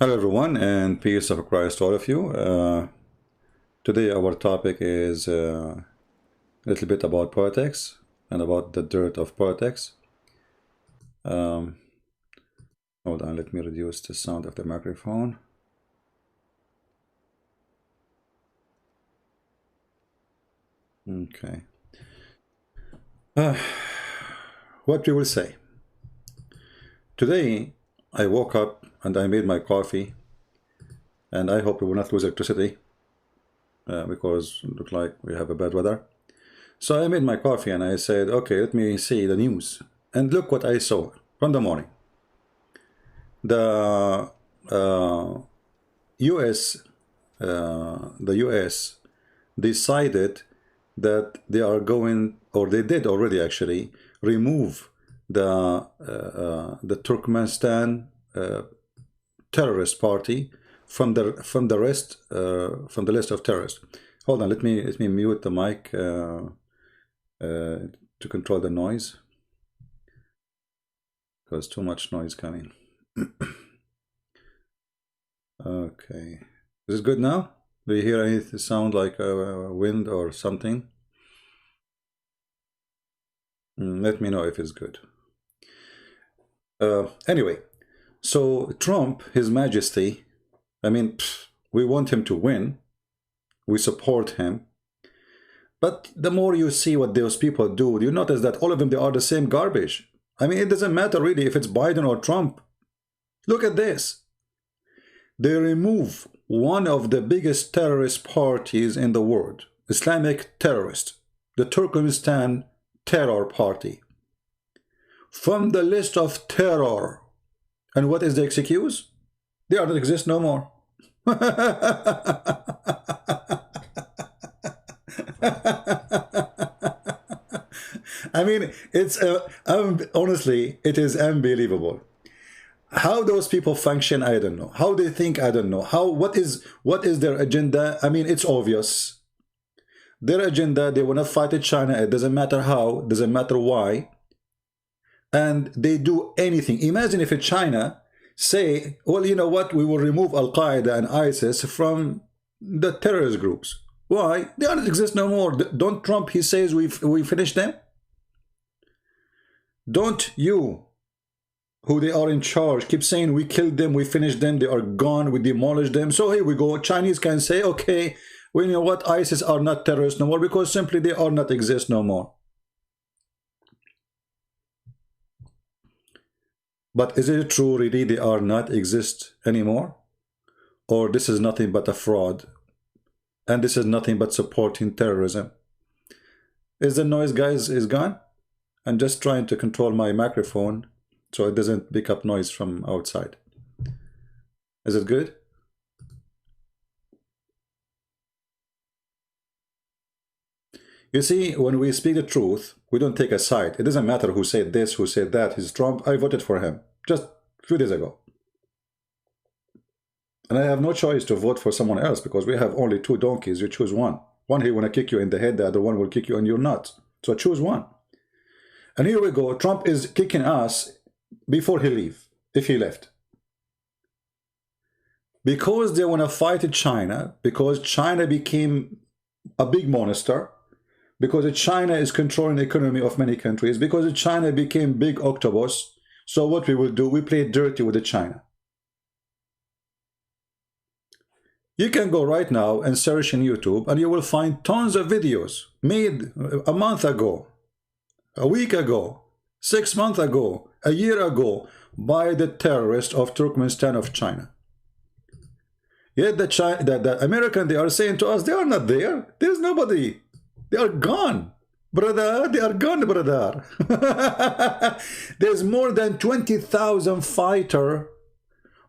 Hello everyone, and peace of Christ to all of you. Today our topic is a little bit about politics and about the dirt of politics. Hold on, let me reduce the sound of the microphone. Okay. What we will say. Today I woke up and I made my coffee, and I hope we will not lose electricity because it looks like we have a bad weather. So I made my coffee and I said, okay, let me see the news. And look what I saw from the morning. The US decided that they are going, or they did already actually, remove the Turkmenistan terrorist party from the list of terrorists. Hold on, let me mute the mic to control the noise, because too much noise coming. Okay, is it good now? Do you hear any sound like wind or something? Let me know if it's good. Anyway, so Trump, His Majesty, I mean, we want him to win. We support him. But the more you see what those people do, you notice that all of them, they are the same garbage. I mean, it doesn't matter really if it's Biden or Trump. Look at this. They remove one of the biggest terrorist parties in the world, Islamic terrorist, the Turkestan Terror Party, from the list of terror. And what is the excuse? They are not exist no more. I mean, it's honestly, it is unbelievable. How those people function, I don't know. How they think, I don't know. What is their agenda? I mean, it's obvious. Their agenda, they want to fight China. It doesn't matter how, doesn't matter why. And they do anything. Imagine if China say, well, you know what, we will remove Al-Qaeda and ISIS from the terrorist groups. Why? They don't exist no more. Don't Trump, he says we finished them? Don't you, who they are in charge, keep saying we killed them, we finished them, they are gone, we demolished them. So here we go. Chinese can say, okay, well, you know what, ISIS are not terrorists no more because simply they are not exist no more. But is it true really they are not exist anymore? Or this is nothing but a fraud? And this is nothing but supporting terrorism? Is the noise, guys, is gone? I'm just trying to control my microphone so it doesn't pick up noise from outside. Is it good? You see, when we speak the truth, we don't take a side. It doesn't matter who said this, who said that. He's Trump. I voted for him just a few days ago. And I have no choice to vote for someone else because we have only two donkeys. You choose one. One he want to kick you in the head, the other one will kick you in your nuts. So choose one. And here we go. Trump is kicking us before he leave, if he left. Because they want to fight China, because China became a big monster, because China is controlling the economy of many countries, because China became big octopus. So what we will do, we play dirty with China. You can go right now and search in YouTube and you will find tons of videos made a month ago, a week ago, 6 months ago, a year ago by the terrorists of Turkmenistan of China. Yet the American, they are saying to us, they are not there. There's nobody. They are gone, brother. They are gone, brother. There's more than 20,000 fighters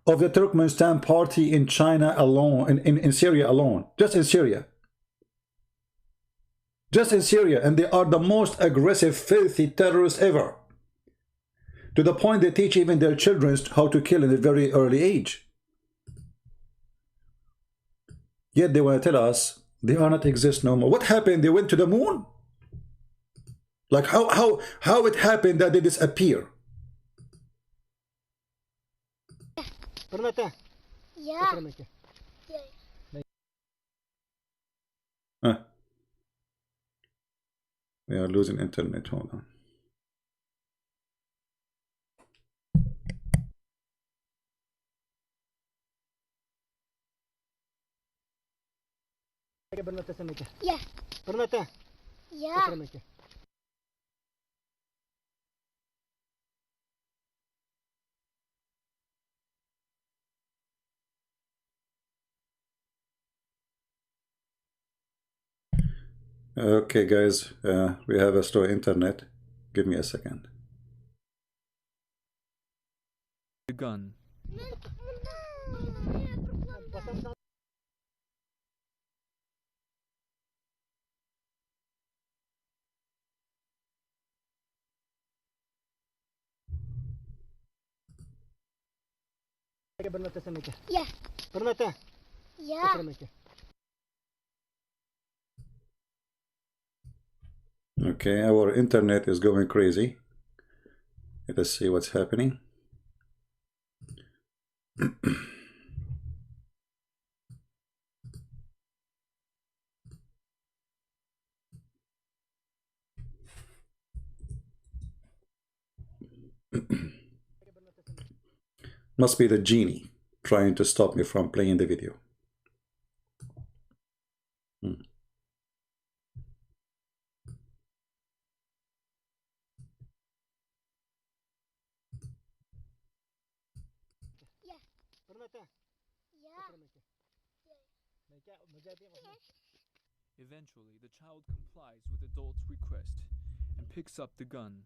of the Turkmenistan party in China alone, in Syria alone, just in Syria. Just in Syria, and they are the most aggressive, filthy terrorists ever. To the point they teach even their children how to kill in a very early age. Yet they want to tell us they are not exist no more. What happened? They went to the moon? Like how it happened that they disappear? Yeah. We are losing internet. Hold on. Yeah. Yeah. Okay, guys, we have a slow internet. Give me a second. The gun. Yeah. Yeah. Okay, our internet is going crazy. Let us see what's happening. Must be the genie trying to stop me from playing the video. Eventually, the child complies with adult's request and picks up the gun.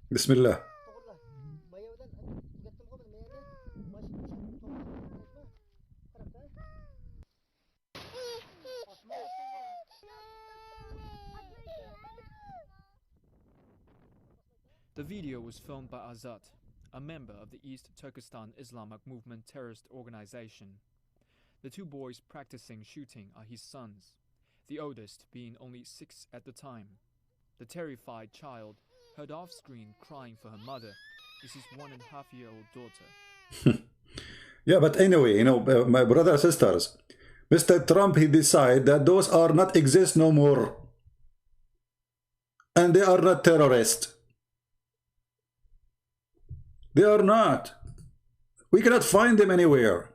Bismillah. The video was filmed by Azat, a member of the East Turkestan Islamic Movement terrorist organization. The two boys practicing shooting are his sons, the oldest being only 6 at the time. The terrified child, heard off-screen crying for her mother, is his 1.5-year-old daughter. Yeah, but anyway, you know, my brothers and sisters, Mr. Trump, he decided that those are not exist no more. And they are not terrorists. They are not. We cannot find them anywhere.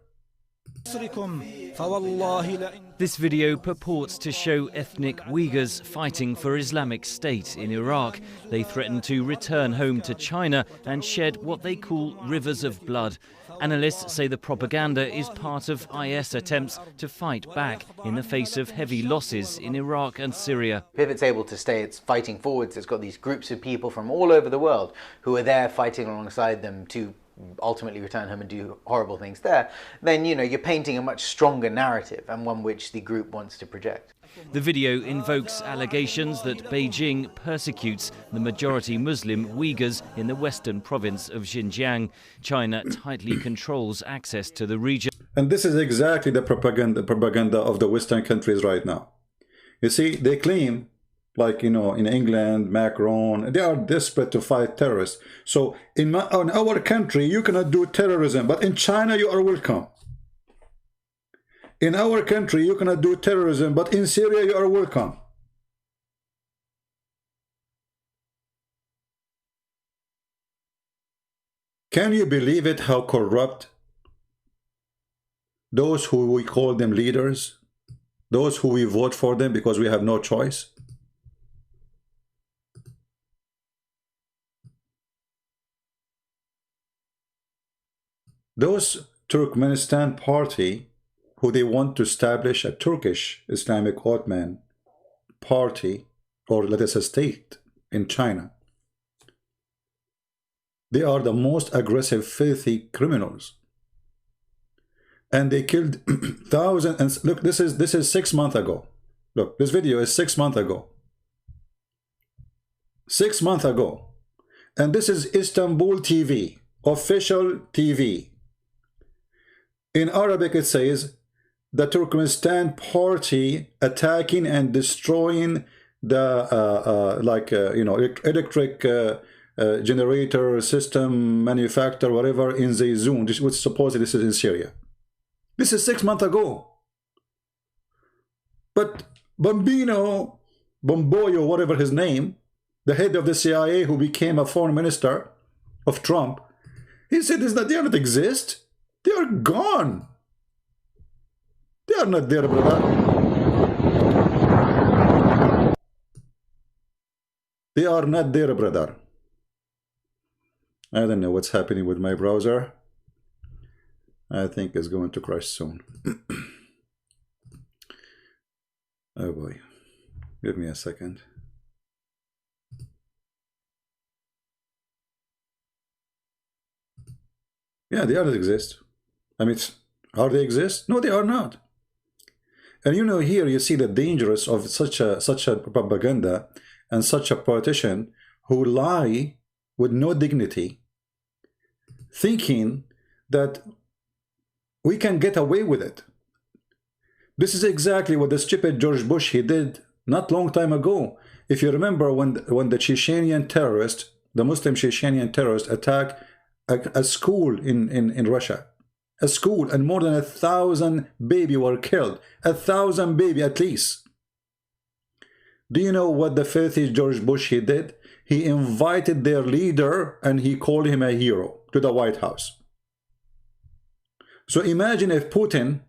This video purports to show ethnic Uyghurs fighting for Islamic State in Iraq. They threaten to return home to China and shed what they call rivers of blood. Analysts say the propaganda is part of IS attempts to fight back in the face of heavy losses in Iraq and Syria. If it's able to stay its fighting forwards, it's got these groups of people from all over the world who are there fighting alongside them to ultimately return home and do horrible things there, then, you know, you're painting a much stronger narrative and one which the group wants to project. The video invokes allegations that Beijing persecutes the majority Muslim Uyghurs in the western province of Xinjiang. China tightly controls access to the region. And this is exactly the propaganda of the Western countries right now. You see, they claim, like, you know, in England, Macron, they are desperate to fight terrorists. So in our country, you cannot do terrorism, but in China, you are welcome. In our country, you cannot do terrorism, but in Syria, you are welcome. Can you believe it, how corrupt those who we call them leaders, those who we vote for them because we have no choice? Those Turkmenistan Party, who they want to establish a Turkish Islamic Ottoman party, or let us say state, in China. They are the most aggressive, filthy criminals. And they killed thousands. And look, this is 6 months ago. Look, this video is 6 months ago. 6 months ago. And this is Istanbul TV, official TV. In Arabic, it says, the Turkmenistan Party attacking and destroying the, you know, electric generator system manufacturer, whatever, in Zayzoun, which supposedly this is in Syria. This is 6 months ago. But Bomboyo, whatever his name, the head of the CIA who became a foreign minister of Trump, he said is that they don't exist. They are gone. They are not there, brother. They are not there, brother. I don't know what's happening with my browser. I think it's going to crash soon. Oh boy. Give me a second. Yeah, they don't exist. I mean, are they exist? No, they are not. And you know, here you see the dangers of such a propaganda and such a politician who lie with no dignity, thinking that we can get away with it. This is exactly what the stupid George Bush he did not long time ago. If you remember when the Chechenian terrorist, the Muslim Chechenian terrorist attacked a school in Russia, a school, and more than 1,000 babies were killed. 1,000 babies at least. Do you know what the filthy George Bush he did? He invited their leader and he called him a hero to the White House. So imagine if Putin,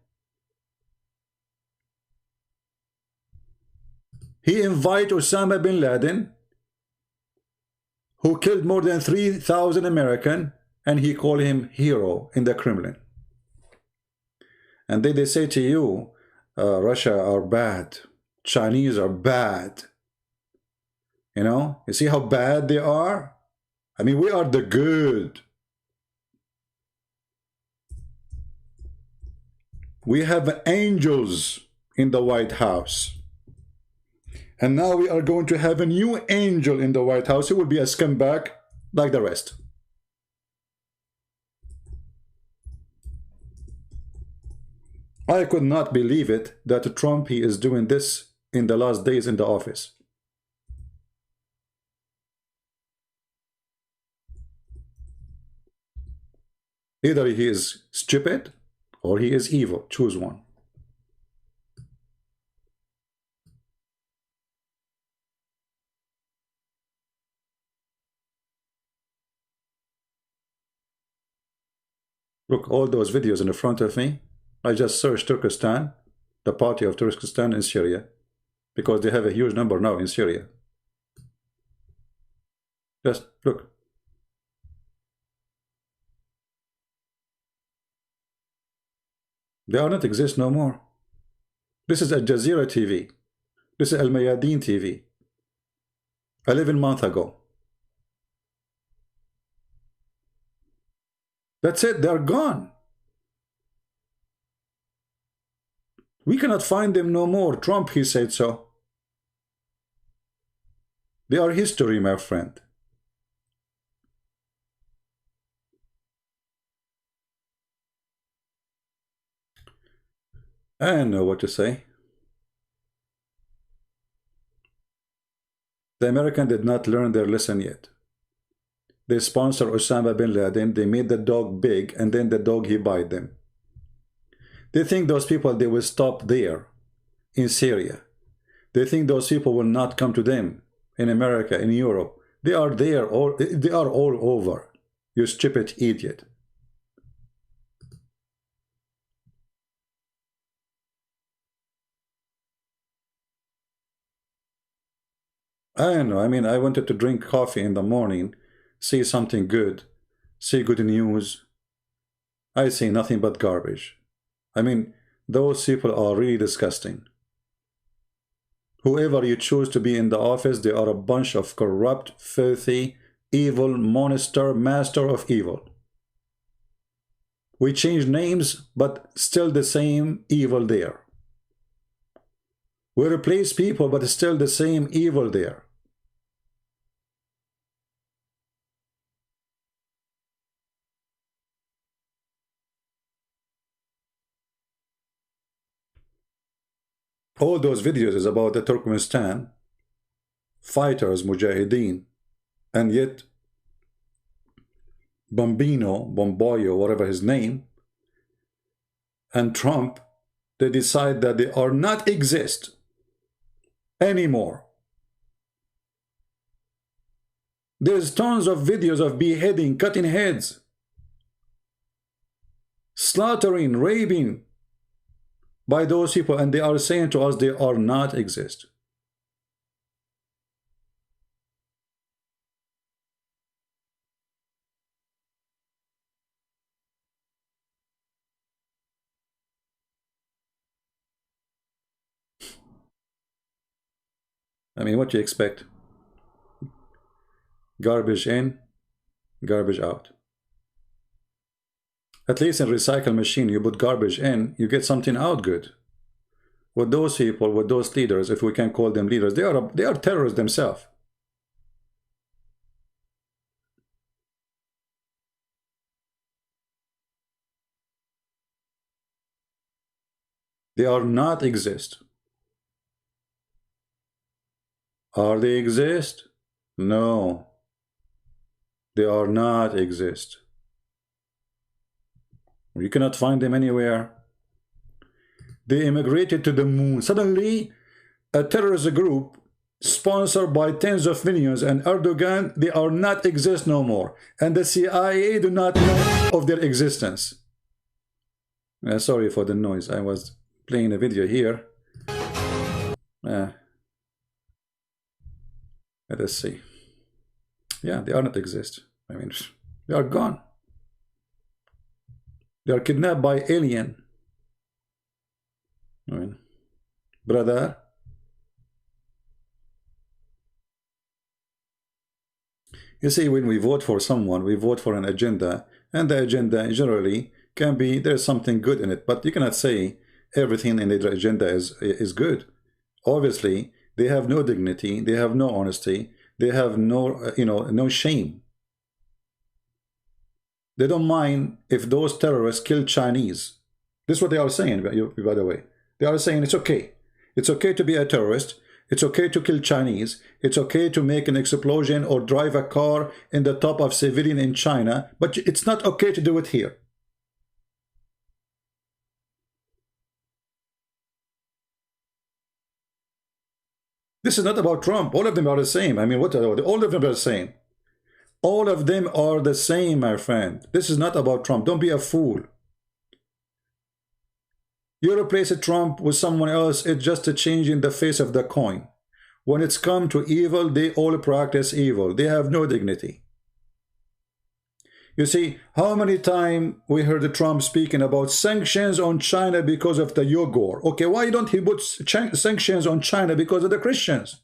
he invited Osama bin Laden, who killed more than 3,000 Americans, and he called him hero in the Kremlin. And then they say to you, Russia are bad, Chinese are bad. You know, you see how bad they are? I mean, we are the good. We have angels in the White House. And now we are going to have a new angel in the White House who will be a scumbag like the rest. I could not believe it that Trump he is doing this in the last days in the office. Either he is stupid or he is evil. Choose one. Look, all those videos in the front of me. I just searched Turkestan, the party of Turkestan in Syria, because they have a huge number now in Syria. Just look. They are not exist no more. This is Al Jazeera TV. This is Al Mayadeen TV. 11 months ago. That's it, they're gone. We cannot find them no more. Trump, he said so. They are history, my friend. I don't know what to say. The Americans did not learn their lesson yet. They sponsored Osama bin Laden. They made the dog big, and then the dog, he bite them. They think those people, they will stop there in Syria. They think those people will not come to them in America, in Europe. They are there, they are all over. You stupid idiot. I don't know. I mean, I wanted to drink coffee in the morning, see something good, see good news. I see nothing but garbage. I mean, those people are really disgusting. Whoever you choose to be in the office, they are a bunch of corrupt, filthy, evil monster, master of evil. We change names, but still the same evil there. We replace people, but still the same evil there. All those videos is about the Turkmenistan fighters, Mujahideen, and yet Bomboyo, whatever his name, and Trump, they decide that they are not exist anymore. There's tons of videos of beheading, cutting heads, slaughtering, raping by those people, and they are saying to us they are not exist. I mean, what do you expect? Garbage in, garbage out. At least in recycle machine, you put garbage in, you get something out good. With those people, with those leaders, if we can call them leaders, they are terrorists themselves. They are not exist. Are they exist? No. They are not exist. You cannot find them anywhere. They immigrated to the moon. Suddenly, a terrorist group sponsored by tens of millions and Erdogan, they are not exist no more. And the CIA do not know of their existence. Sorry for the noise. I was playing a video here. Let us see. Yeah, they are not exist. I mean, they are gone. They are kidnapped by alien. I mean, brother. You see, when we vote for someone, we vote for an agenda, and the agenda generally can be, there's something good in it, but you cannot say everything in the agenda is good. Obviously, they have no dignity, they have no honesty, they have no, no shame. They don't mind if those terrorists kill Chinese. This is what they are saying, by the way. They are saying it's okay. It's okay to be a terrorist. It's okay to kill Chinese. It's okay to make an explosion or drive a car in the top of civilian in China, but it's not okay to do it here. This is not about Trump. All of them are the same. I mean, what are all of them are the same? All of them are the same, my friend. This is not about Trump. Don't be a fool. You replace Trump with someone else, it's just a change in the face of the coin. When it's come to evil, they all practice evil. They have no dignity. You see, how many times we heard Trump speaking about sanctions on China because of the Uyghur? Okay, why don't he put sanctions on China because of the Christians?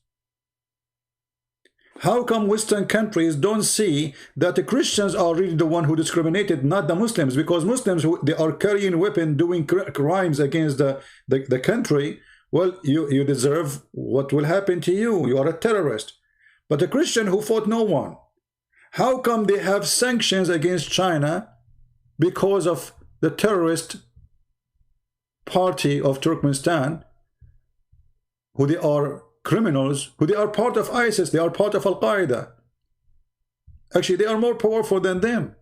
How come Western countries don't see that the Christians are really the one who discriminated, not the Muslims? Because Muslims, they are carrying weapons, doing crimes against the country. Well, you deserve what will happen to you. You are a terrorist. But the Christian who fought no one, how come they have sanctions against China because of the terrorist party of Turkmenistan, who they are criminals, who they are part of ISIS, they are part of Al-Qaeda. Actually, they are more powerful than them.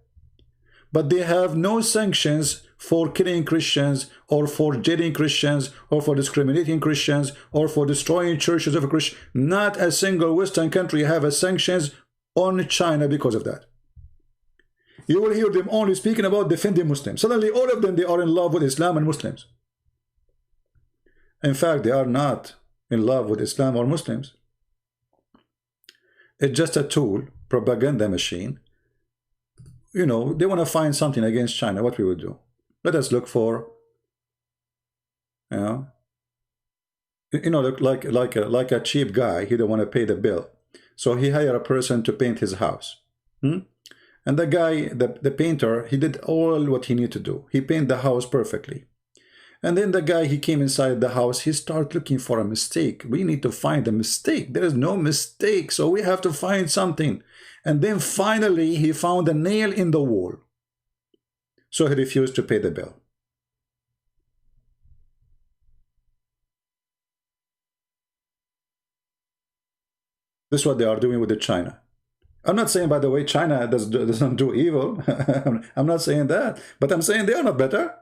But they have no sanctions for killing Christians, or for jailing Christians, or for discriminating Christians, or for destroying churches of Christians. Not a single Western country have a sanctions on China because of that. You will hear them only speaking about defending Muslims. Suddenly, all of them, they are in love with Islam and Muslims. In fact, they are not in love with Islam or Muslims. It's just a tool, propaganda machine. You know, they want to find something against China. What we would do? Let us look for, like a cheap guy. He don't want to pay the bill, so he hired a person to paint his house. And the guy, the painter, he did all what he needed to do. He painted the house perfectly. And then the guy, he came inside the house, he started looking for a mistake. We need to find a mistake. There is no mistake, so we have to find something. And then finally, he found a nail in the wall. So he refused to pay the bill. This is what they are doing with the China. I'm not saying, by the way, China doesn't do evil. I'm not saying that. But I'm saying they are not better.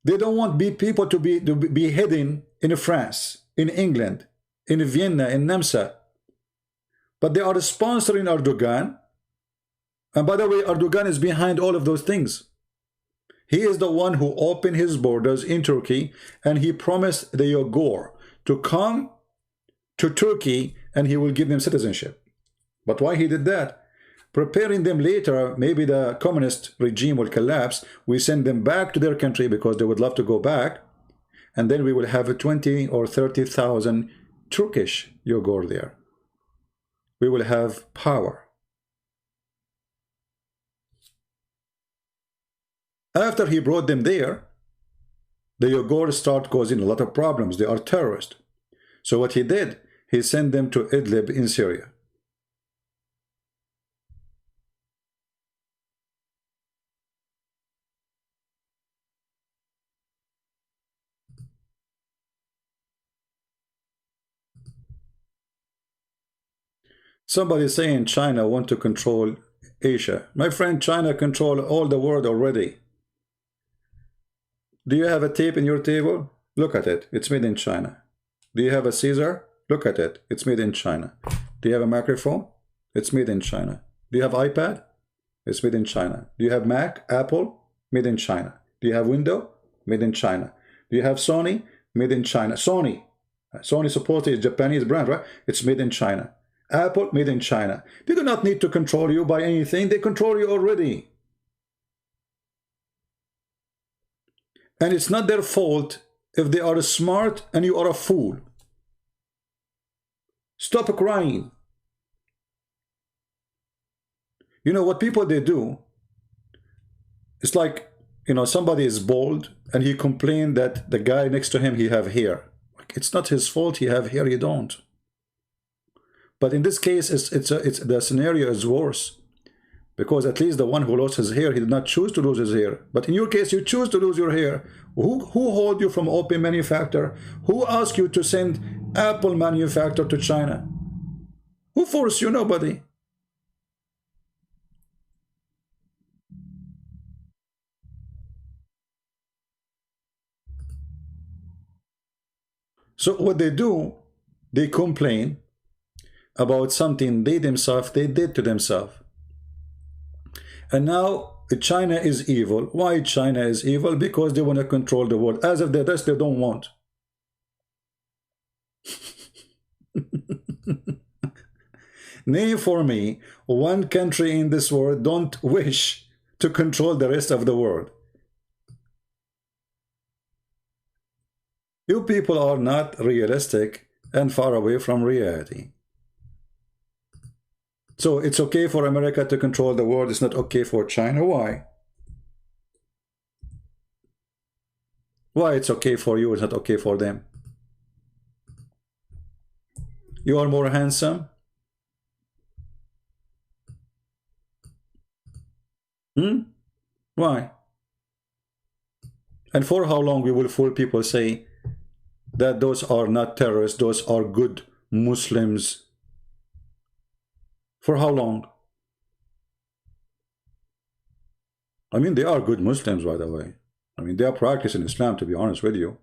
They don't want people to be heading in France, in England, in Vienna, in Namsa. But they are sponsoring Erdogan. And by the way, Erdogan is behind all of those things. He is the one who opened his borders in Turkey, and he promised the Uyghur to come to Turkey and he will give them citizenship. But why he did that? Preparing them later, maybe the communist regime will collapse, we send them back to their country because they would love to go back, and then we will have 20 or 30,000 Turkish Uyghur there. We will have power. After he brought them there, the Uyghurs start causing a lot of problems. They are terrorists. So what he did, he sent them to Idlib in Syria. Somebody saying China want to control Asia. My friend, China control all the world already. Do you have a tape in your table? Look at it. It's made in China. Do you have a Caesar? Look at it. It's made in China. Do you have a microphone? It's made in China. Do you have iPad? It's made in China. Do you have Mac, Apple? Made in China. Do you have Windows? Made in China. Do you have Sony? Made in China. Sony supposedly is a Japanese brand, right? It's made in China. Apple, made in China. They do not need to control you by anything. They control you already. And it's not their fault if they are smart and you are a fool. Stop crying. You know what people they do? It's like, you know, somebody is bald and he complained that the guy next to him, he have hair. It's not his fault he have hair, you don't. But in this case, the scenario is worse. Because at least the one who lost his hair, he did not choose to lose his hair. But in your case, you choose to lose your hair. Who hold you from open manufacture? Who asked you to send Apple manufacture to China? Who forced you? Nobody. So what they do, they complain about something they themselves, they did to themselves. And now China is evil. Why China is evil? Because they want to control the world. As of the rest, they don't want. Name for me one country in this world don't wish to control the rest of the world. You people are not realistic and far away from reality. So it's okay for America to control the world. It's not okay for China. Why? Why it's okay for you, it's not okay for them? You are more handsome? Why? And for how long we will fool people say that those are not terrorists, those are good Muslims? For how long? I mean, they are good Muslims, by the way. I mean, they are practicing Islam, to be honest with you.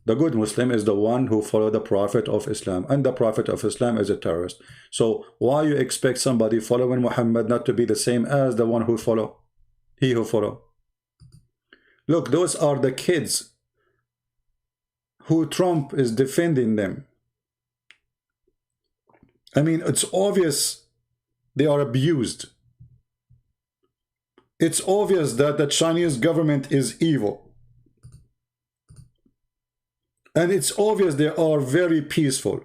The good Muslim is the one who follows the Prophet of Islam, and the Prophet of Islam is a terrorist. So why you expect somebody following Muhammad not to be the same as the one who follow? He who follow. Look, those are the kids who Trump is defending them. I mean, it's obvious they are abused. It's obvious that the Chinese government is evil. And it's obvious they are very peaceful.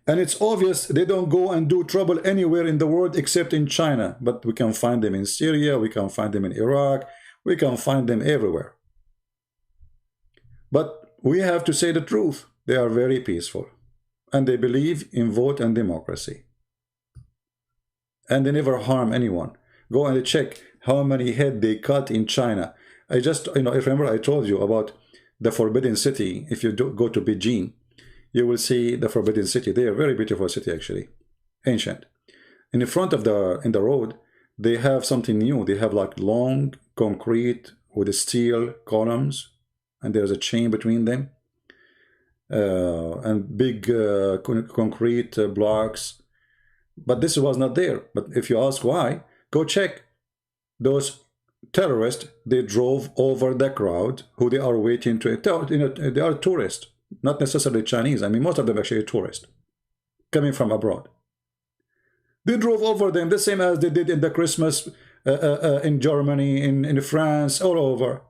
And it's obvious they don't go and do trouble anywhere in the world except in China. But we can find them in Syria, we can find them in Iraq, we can find them everywhere. But we have to say the truth. They are very peaceful. And they believe in vote and democracy. And they never harm anyone. Go and check how many heads they cut in China. I remember I told you about the Forbidden City. If you go to Beijing, you will see the Forbidden City. They are very beautiful city, actually, ancient. In the front of the road, they have something new. They have like long concrete with steel columns, and there's a chain between them, and big concrete blocks. But this was not there. But if you ask why, go check. Those terrorists, they drove over the crowd who they are waiting to. You know, they are tourists, not necessarily Chinese. I mean, most of them actually tourists coming from abroad. They drove over them the same as they did in the Christmas in Germany, in France, all over.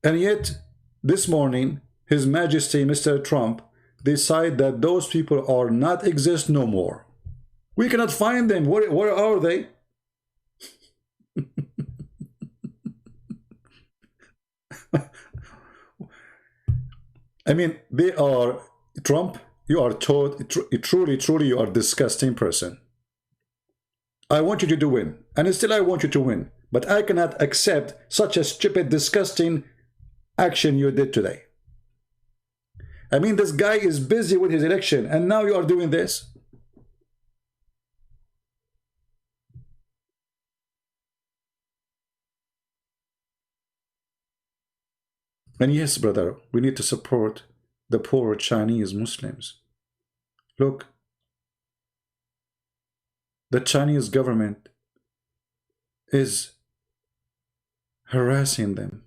And yet, this morning, His Majesty Mr. Trump decided that those people are not exist no more. We cannot find them. Where are they? I mean, they are, Trump, you are truly you are a disgusting person. I want you to win, and still I want you to win, but I cannot accept such a stupid, disgusting action you did today. I mean, this guy is busy with his election, and now you are doing this. And yes, brother, we need to support the poor Chinese Muslims. Look, the Chinese government is harassing them.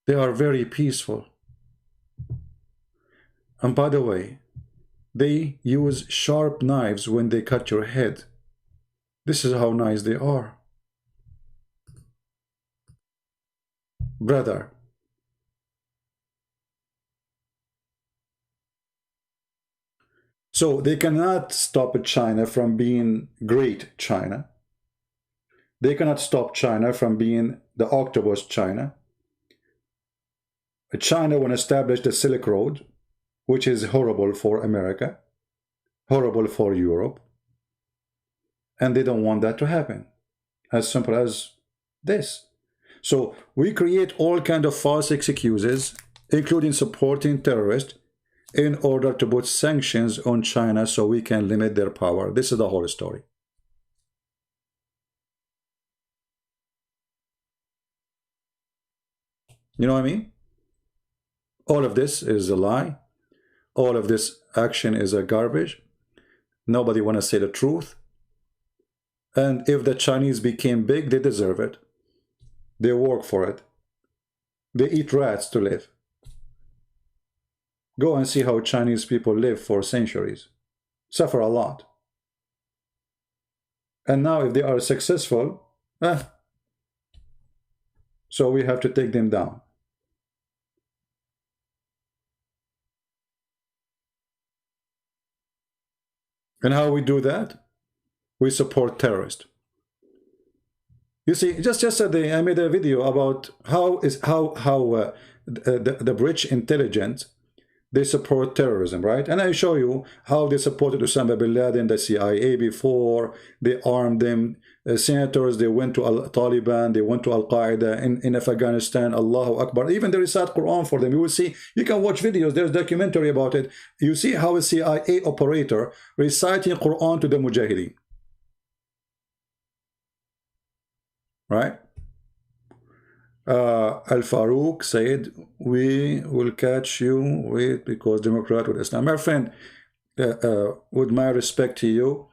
They are very peaceful. And by the way, they use sharp knives when they cut your head. This is how nice they are. Brother, so they cannot stop China from being great China. They cannot stop China from being the octopus China. China will establish the Silk Road, which is horrible for America, horrible for Europe, and they don't want that to happen. As simple as this. So we create all kinds of false excuses, including supporting terrorists, in order to put sanctions on China so we can limit their power. This is the whole story. You know what I mean? All of this is a lie. All of this action is a garbage. Nobody wants to say the truth. And if the Chinese became big, they deserve it. They work for it. They eat rats to live. Go and see how Chinese people live for centuries. Suffer a lot. And now if they are successful, so we have to take them down. And how we do that? We support terrorists. You see, just yesterday I made a video about how the British intelligence, they support terrorism, right? And I show you how they supported Osama bin Laden, the CIA before, they armed them. Senators, they went to Taliban, they went to Al-Qaeda in Afghanistan, Allahu Akbar. Even they recite Quran for them. You will see, you can watch videos, there's a documentary about it. You see how a CIA operator reciting Quran to the Mujahideen. Right? Al-Farouk said, we will catch you with, because Democrat with Islam. My friend, with my respect to you,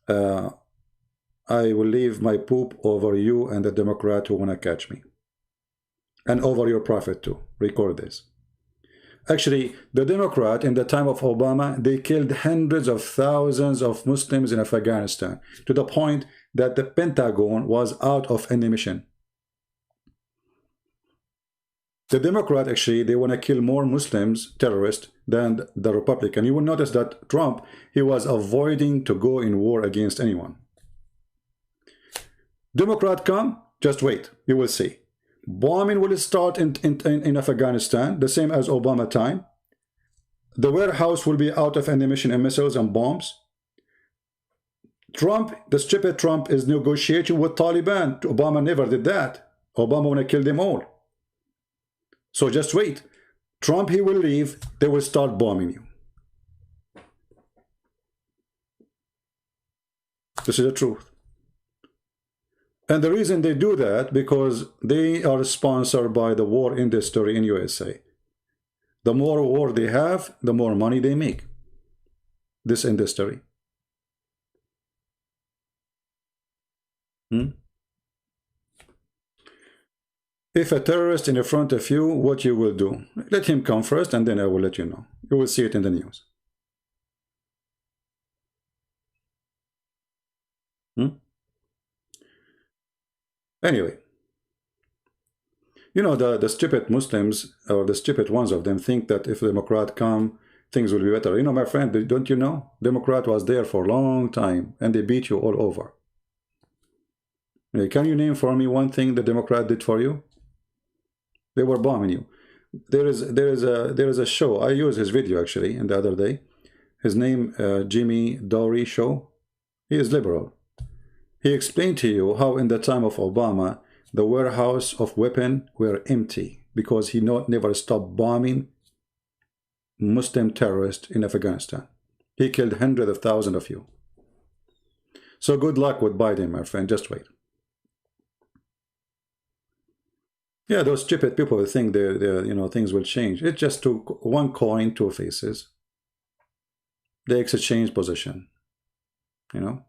I will leave my poop over you and the Democrat who want to catch me. And over your prophet too. Record this. Actually, the Democrat in the time of Obama, they killed hundreds of thousands of Muslims in Afghanistan, to the point that the Pentagon was out of ammunition. The Democrat, actually, they want to kill more Muslims, terrorists, than the Republican. You will notice that Trump, he was avoiding to go in war against anyone. Democrat come, just wait, you will see. Bombing will start in Afghanistan, the same as Obama time. The warehouse will be out of ammunition and missiles and bombs. Trump, the stupid Trump, is negotiating with Taliban. Obama never did that. Obama want to kill them all. So just wait. Trump, he will leave, they will start bombing you. This is the truth. And the reason they do that, because they are sponsored by the war industry in USA. The more war they have, the more money they make. This industry. If a terrorist in front of you, what you will do? Let him come first, and then I will let you know. You will see it in the news. Anyway, you know, the stupid Muslims, or the stupid ones of them, think that if Democrat come, things will be better. You know, my friend, don't you know? Democrat was there for a long time, and they beat you all over. Can you name for me one thing the Democrat did for you? They were bombing you. There is a show. I used his video actually in the other day. His name Jimmy Dore show. He is liberal. He explained to you how in the time of Obama the warehouse of weapons were empty because he never stopped bombing Muslim terrorists in Afghanistan. He killed hundreds of thousands of you. So good luck with Biden, my friend. Just wait. Yeah, those stupid people think you know, things will change. It's just one coin, two faces. They exchange position. You know.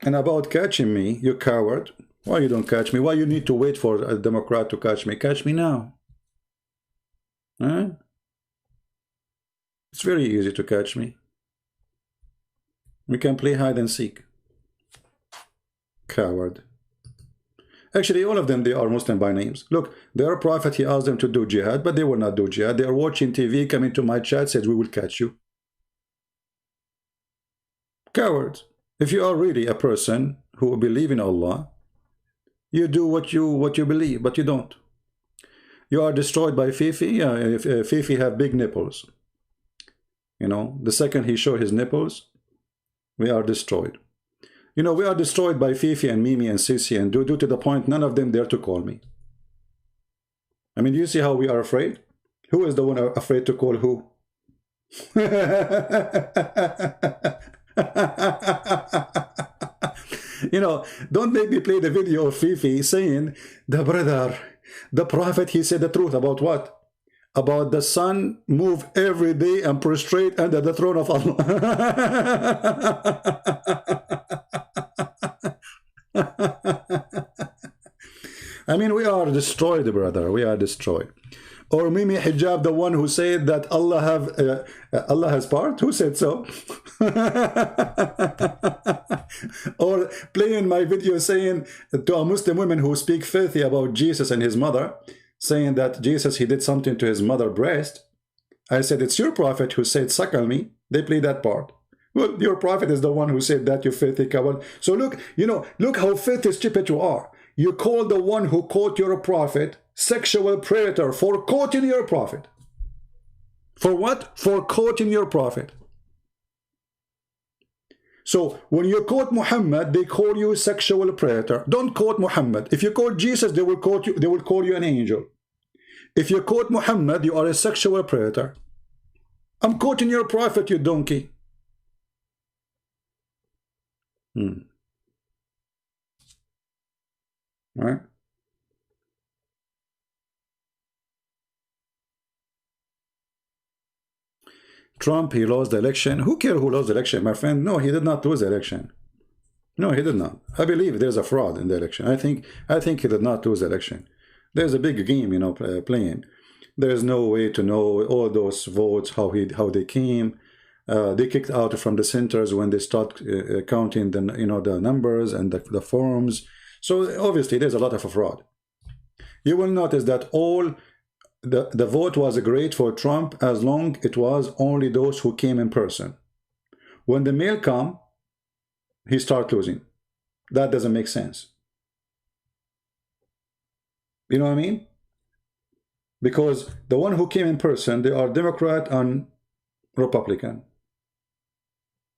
And about catching me, you coward. Why you don't catch me? Why you need to wait for a Democrat to catch me? Catch me now. Huh? It's very easy to catch me. We can play hide and seek. Coward. Actually, all of them, they are Muslim by names. Look, their prophet, he asked them to do jihad, but they will not do jihad. They are watching TV, coming to my chat, says, we will catch you. Cowards. If you are really a person who believes in Allah, you do what you believe, but you don't. You are destroyed by Fifi. Yeah, if Fifi have big nipples. You know, the second he show his nipples, we are destroyed. You know, we are destroyed by Fifi and Mimi and Sisi, and due to the point none of them dare to call me. I mean, do you see how we are afraid? Who is the one afraid to call who? You know, don't make me play the video of Fifi saying, the prophet, he said the truth about what? About the sun move every day and prostrate under the throne of Allah. I mean, we are destroyed, brother. We are destroyed. Or Mimi Hijab, the one who said that Allah has part? Who said so? Or playing my video saying to a Muslim woman who speak filthy about Jesus and his mother, saying that Jesus, he did something to his mother's breast. I said, it's your prophet who said, suckle me. They play that part. Well, your prophet is the one who said that, you filthy coward. So look, you know, look how filthy stupid you are. You call the one who caught your prophet sexual predator for quoting your prophet. For what? For quoting your prophet. So when you quote Muhammad, they call you sexual predator. Don't quote Muhammad. If you quote Jesus, they will quote you. They will call you an angel. If you quote Muhammad, you are a sexual predator. I'm quoting your prophet, you donkey. All right. Trump, he lost the election. Who cares who lost the election, my friend? No, he did not lose the election. No, he did not. I believe there's a fraud in the election. I think he did not lose the election. There's a big game, you know, playing. There's no way to know all those votes, how they came. They kicked out from the centers when they start counting the the numbers and the forms. So obviously there's a lot of fraud. You will notice that all the vote was great for Trump as long it was only those who came in person. When the mail come, he start losing. That doesn't make sense. You know what I mean? Because the one who came in person, they are Democrat and Republican.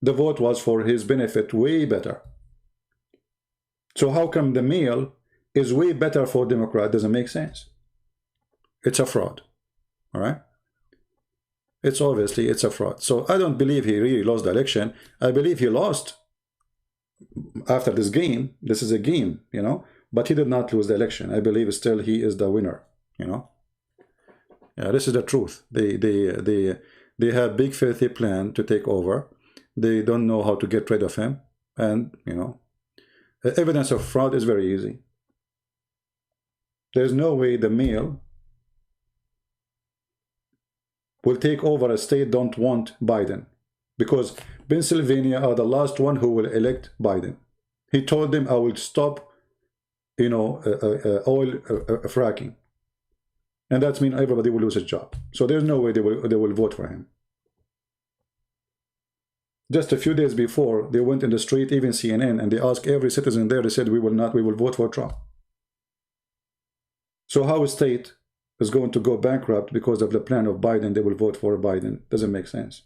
The vote was for his benefit way better. So how come the mail is way better for Democrat doesn't make sense. It's a fraud. All right? It's obviously, it's a fraud. So I don't believe he really lost the election. I believe he lost after this game. This is a game, you know, but he did not lose the election. I believe still he is the winner, you know. Yeah, this is the truth. They have big filthy plan to take over. They don't know how to get rid of him. And, you know, the evidence of fraud is very easy. There's no way the mail will take over a state don't want Biden, because Pennsylvania are the last one who will elect Biden. He told them, I will stop, you know, oil fracking. And that means everybody will lose his job. So there's no way they will vote for him. Just a few days before, they went in the street, even CNN, and they asked every citizen there, they said, we will vote for Trump. So how a state is going to go bankrupt because of the plan of Biden, they will vote for Biden? Doesn't make sense.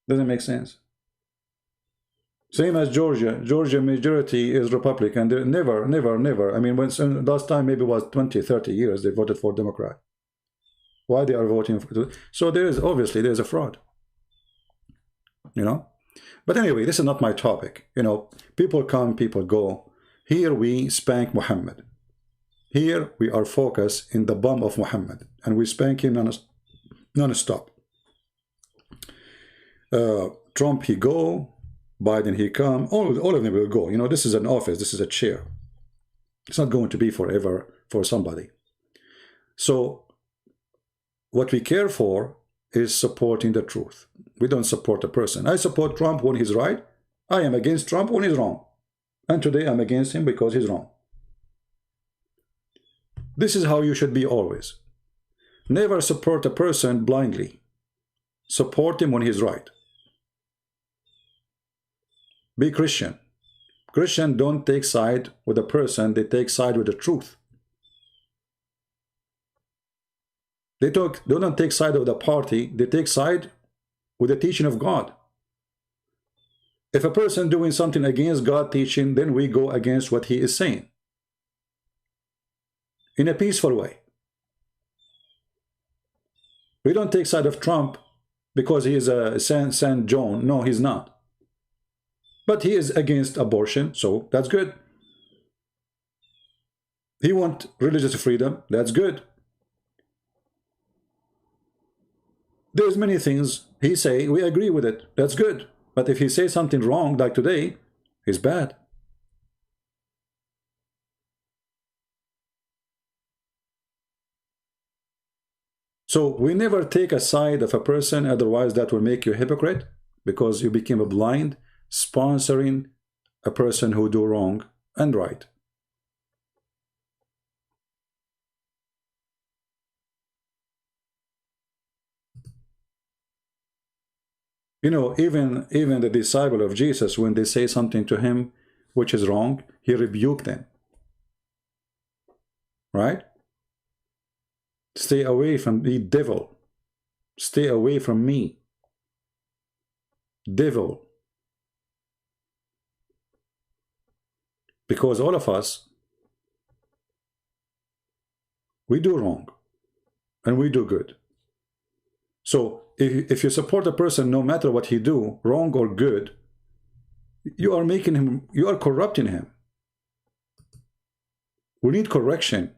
Doesn't make sense. Same as Georgia. Georgia majority is Republican. They never. I mean, when last time maybe was 20, 30 years they voted for Democrat. Why they are voting for? So there is obviously there's a fraud. You know. But anyway, this is not my topic. You know, people come, people go. Here we spank Muhammad. Here we are focused in the bum of Muhammad, and we spank him non-stop. Trump he go. Biden he come, all of them will go. You know, this is an office, this is a chair. It's not going to be forever for somebody. So what we care for is supporting the truth. We don't support a person. I support Trump when he's right. I am against Trump when he's wrong. And today I'm against him because he's wrong. This is how you should be always. Never support a person blindly. Support him when he's right. Be Christian. Christian don't take side with a person, they take side with the truth. They don't take side with the party, they take side with the teaching of God. If a person doing something against God teaching, then we go against what he is saying. In a peaceful way. We don't take side of Trump because he is a San John. No, he's not. But he is against abortion, so that's good. He wants religious freedom, that's good. There's many things he say, we agree with it, that's good. But if he says something wrong, like today, it's bad. So we never take a side of a person, otherwise that will make you a hypocrite, because you became a blind, sponsoring a person who do wrong and right. You know, even the disciple of Jesus, when they say something to him which is wrong, he rebuked them. Right? Stay away from the devil. Stay away from me. Devil. Because all of us, we do wrong and we do good. So if you support a person, no matter what he do, wrong or good, you are making him, you are corrupting him. We need correction.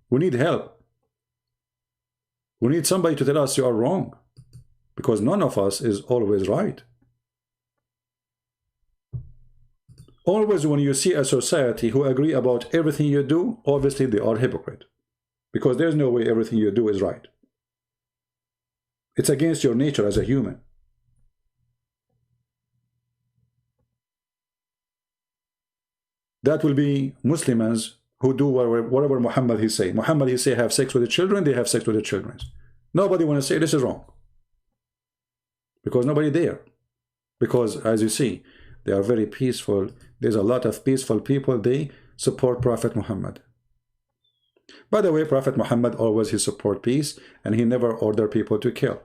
We need help. We need somebody to tell us you are wrong, because none of us is always right. Always when you see a society who agree about everything you do, obviously they are hypocrite. Because there's no way everything you do is right. It's against your nature as a human. That will be Muslims who do whatever Muhammad he say. Muhammad he say have sex with the children, they have sex with the children. Nobody want to say this is wrong. Because nobody there. Because as you see, they are very peaceful. There's a lot of peaceful people. They support Prophet Muhammad. By the way, Prophet Muhammad always he support peace, and he never order people to kill.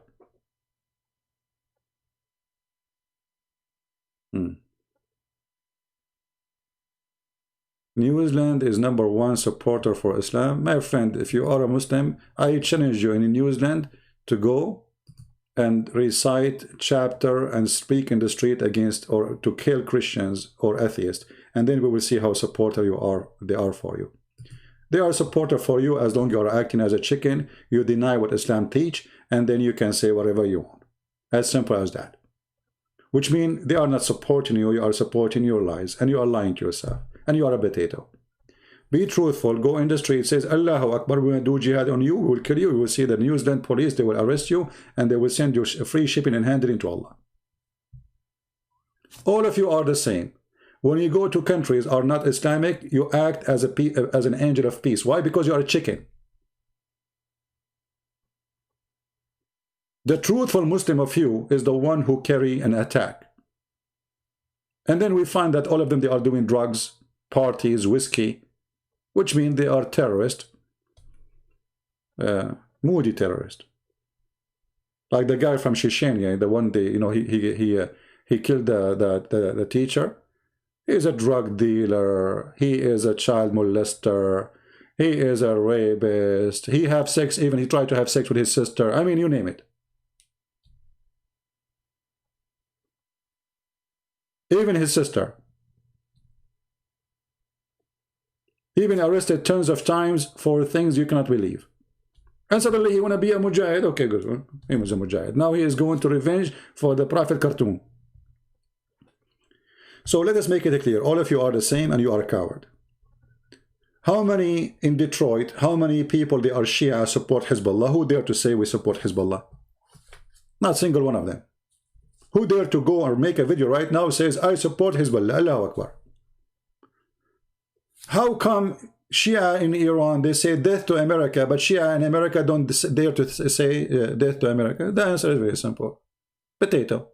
New Zealand is #1 supporter for Islam. My friend, if you are a Muslim, I challenge you in New Zealand to go and recite chapter and speak in the street against or to kill Christians or atheists, and then we will see how supporter they are for you. They are supporter for you as long as you are acting as a chicken, you deny what Islam teach, and then you can say whatever you want. As simple as that. Which means they are not supporting you, you are supporting your lies, and you are lying to yourself, and you are a potato. Be truthful, go in the street, says, Allahu Akbar, we will do jihad on you, we will kill you, you will see the New Zealand police, they will arrest you, and they will send you free shipping and handling to Allah. All of you are the same. When you go to countries are not Islamic, you act as an angel of peace. Why? Because you are a chicken. The truthful Muslim of you is the one who carry an attack. And then we find that all of them, they are doing drugs, parties, whiskey, which means they are terrorists, moody terrorists. Like the guy from Chechnya, the one day, he killed the teacher. He is a drug dealer. He is a child molester. He is a rapist. He have sex, even he tried to have sex with his sister. I mean, you name it. Even his sister. He been arrested tons of times for things you cannot believe. And suddenly he want to be a mujahid. Okay, good. He was a mujahid. Now he is going to revenge for the Prophet cartoon. So let us make it clear. All of you are the same and you are a coward. How many in Detroit, how many people they are Shia support Hezbollah? Who dare to say we support Hezbollah? Not a single one of them. Who dare to go or make a video right now says I support Hezbollah? Allahu Akbar. How come Shia in Iran, they say death to America, but Shia in America don't dare to say death to America? The answer is very simple. Potato.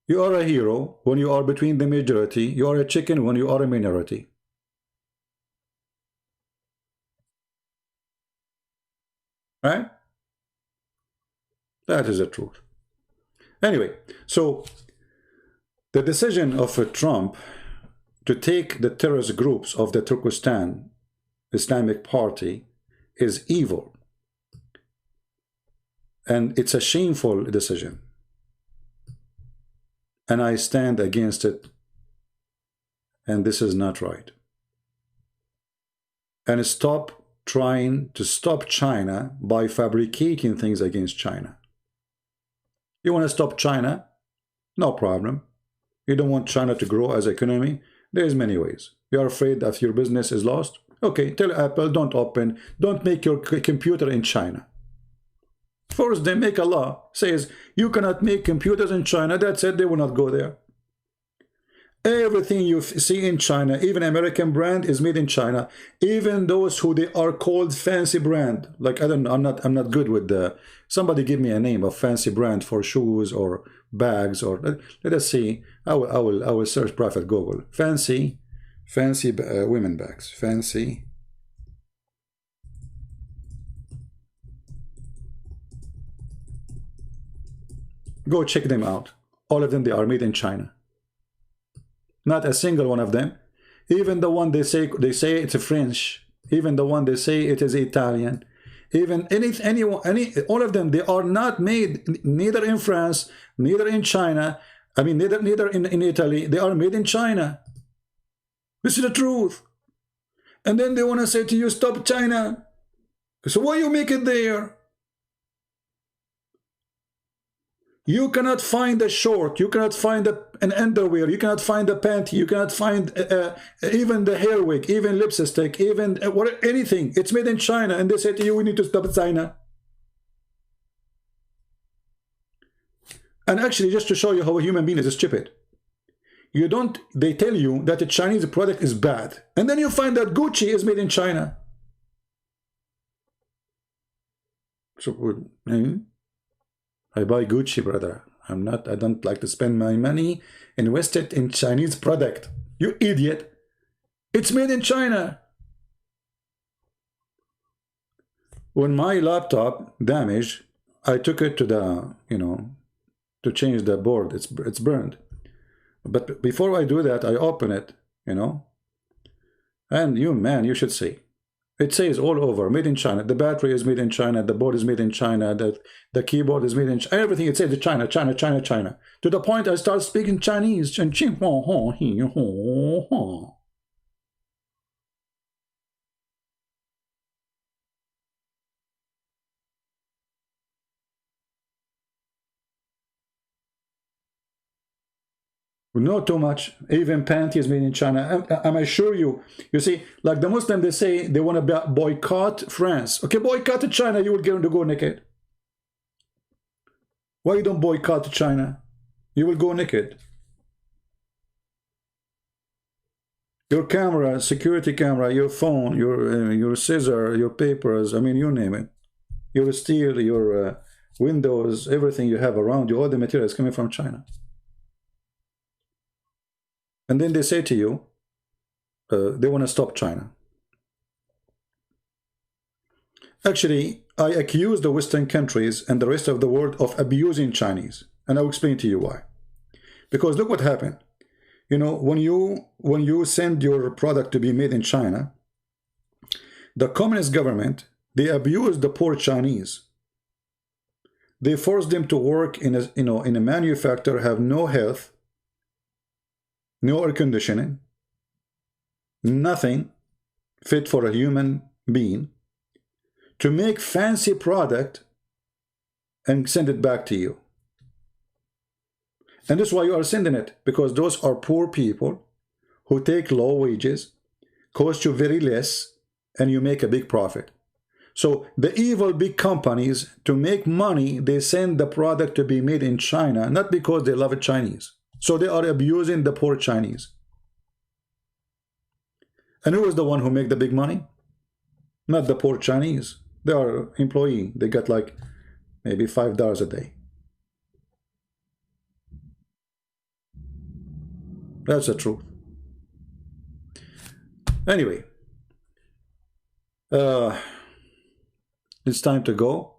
You are a hero when you are between the majority. You are a chicken when you are a minority. Right? That is the truth. Anyway, so the decision of Trump to take the terrorist groups of the Turkestan Islamic Party is evil. And it's a shameful decision. And I stand against it. And this is not right. And stop trying to stop China by fabricating things against China. You want to stop China? No problem. You don't want China to grow as an economy? There's many ways. You are afraid that your business is lost? Okay, tell Apple, don't make your computer in China. First, they make a law, says you cannot make computers in China. That's it, they will not go there. Everything you see in China, even American brand, is made in China. Even those who they are called fancy brand. Like I don't know, I'm not good with the. Somebody give me a name of fancy brand for shoes or bags or let us see. I will search Prophet Google. Fancy women bags. Fancy. Go check them out. All of them, they are made in China. Not a single one of them. Even the one they say it's French. Even the one they say it is Italian. Even all of them, they are not made neither in France, neither in China. I mean, neither in Italy. They are made in China. This is the truth. And then they want to say to you, stop China. So why you make it there? You cannot find a short, you cannot find an underwear, you cannot find a panty, you cannot find even the hair wig, even lipstick, even anything. It's made in China, and they say to you, we need to stop China. And actually, just to show you how a human being is stupid, they tell you that the Chinese product is bad, and then you find that Gucci is made in China. So, I buy Gucci, brother. I don't like to spend my money invested in Chinese product. You idiot. It's made in China. When my laptop damaged, I took it to the, to change the board. It's burned. But before I do that, I open it, you know. And you, man, you should see. It says all over, made in China. The battery is made in China. The board is made in China. The keyboard is made in China. Everything, it says China, China, China, China. To the point I start speaking Chinese. Not too much. Even panties made in China. I assure you. You see, like the Muslims, they say they want to boycott France. Okay, boycott China. You will get them to go naked. Why you don't boycott China? You will go naked. Your camera, security camera, your phone, your scissor, your papers. I mean, you name it. Your steel, your windows, everything you have around you, all the material is coming from China. And then they say to you, they want to stop China. Actually, I accuse the Western countries and the rest of the world of abusing Chinese. And I'll explain to you why. Because look what happened. You know, when you send your product to be made in China, the communist government, they abuse the poor Chinese. They force them to work in a manufacturer, have no health, no air conditioning, nothing fit for a human being, to make fancy product and send it back to you. And that's why you are sending it, because those are poor people who take low wages, cost you very less, and you make a big profit. So the evil big companies, to make money, they send the product to be made in China, not because they love Chinese. So they are abusing the poor Chinese. And who is the one who make the big money? Not the poor Chinese. They are employee. They get like maybe $5 a day. That's the truth. Anyway, it's time to go.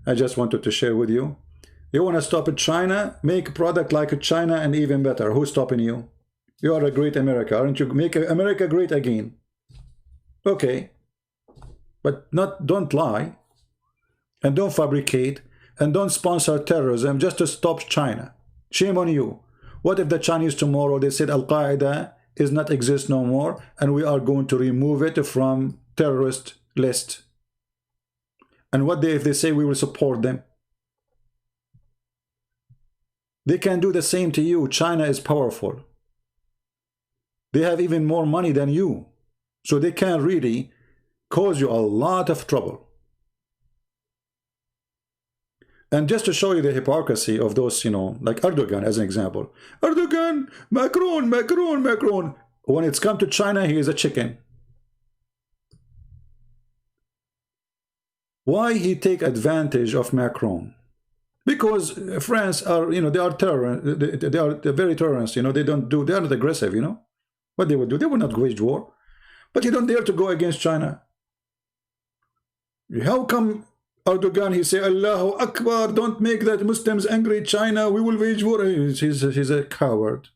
I just wanted to share with you. You want to stop at China? Make a product like China and even better. Who's stopping you? You are a great America, aren't you? Make America great again. Okay. But don't lie. And don't fabricate. And don't sponsor terrorism just to stop China. Shame on you. What if the Chinese tomorrow, they said Al-Qaeda is not exist no more, and we are going to remove it from terrorist list? And what if they say we will support them? They can do the same to you. China is powerful. They have even more money than you. So they can really cause you a lot of trouble. And just to show you the hypocrisy of those, like Erdogan as an example. Erdogan, Macron, Macron, Macron. When it's come to China, he is a chicken. Why he take advantage of Macron? Because France are, they are terrorists. They are very terrorists. They are not aggressive. What they would do? They would not wage war. But you don't dare to go against China. How come Erdogan, he say, Allahu Akbar, don't make that Muslims angry, China, we will wage war? He's a coward.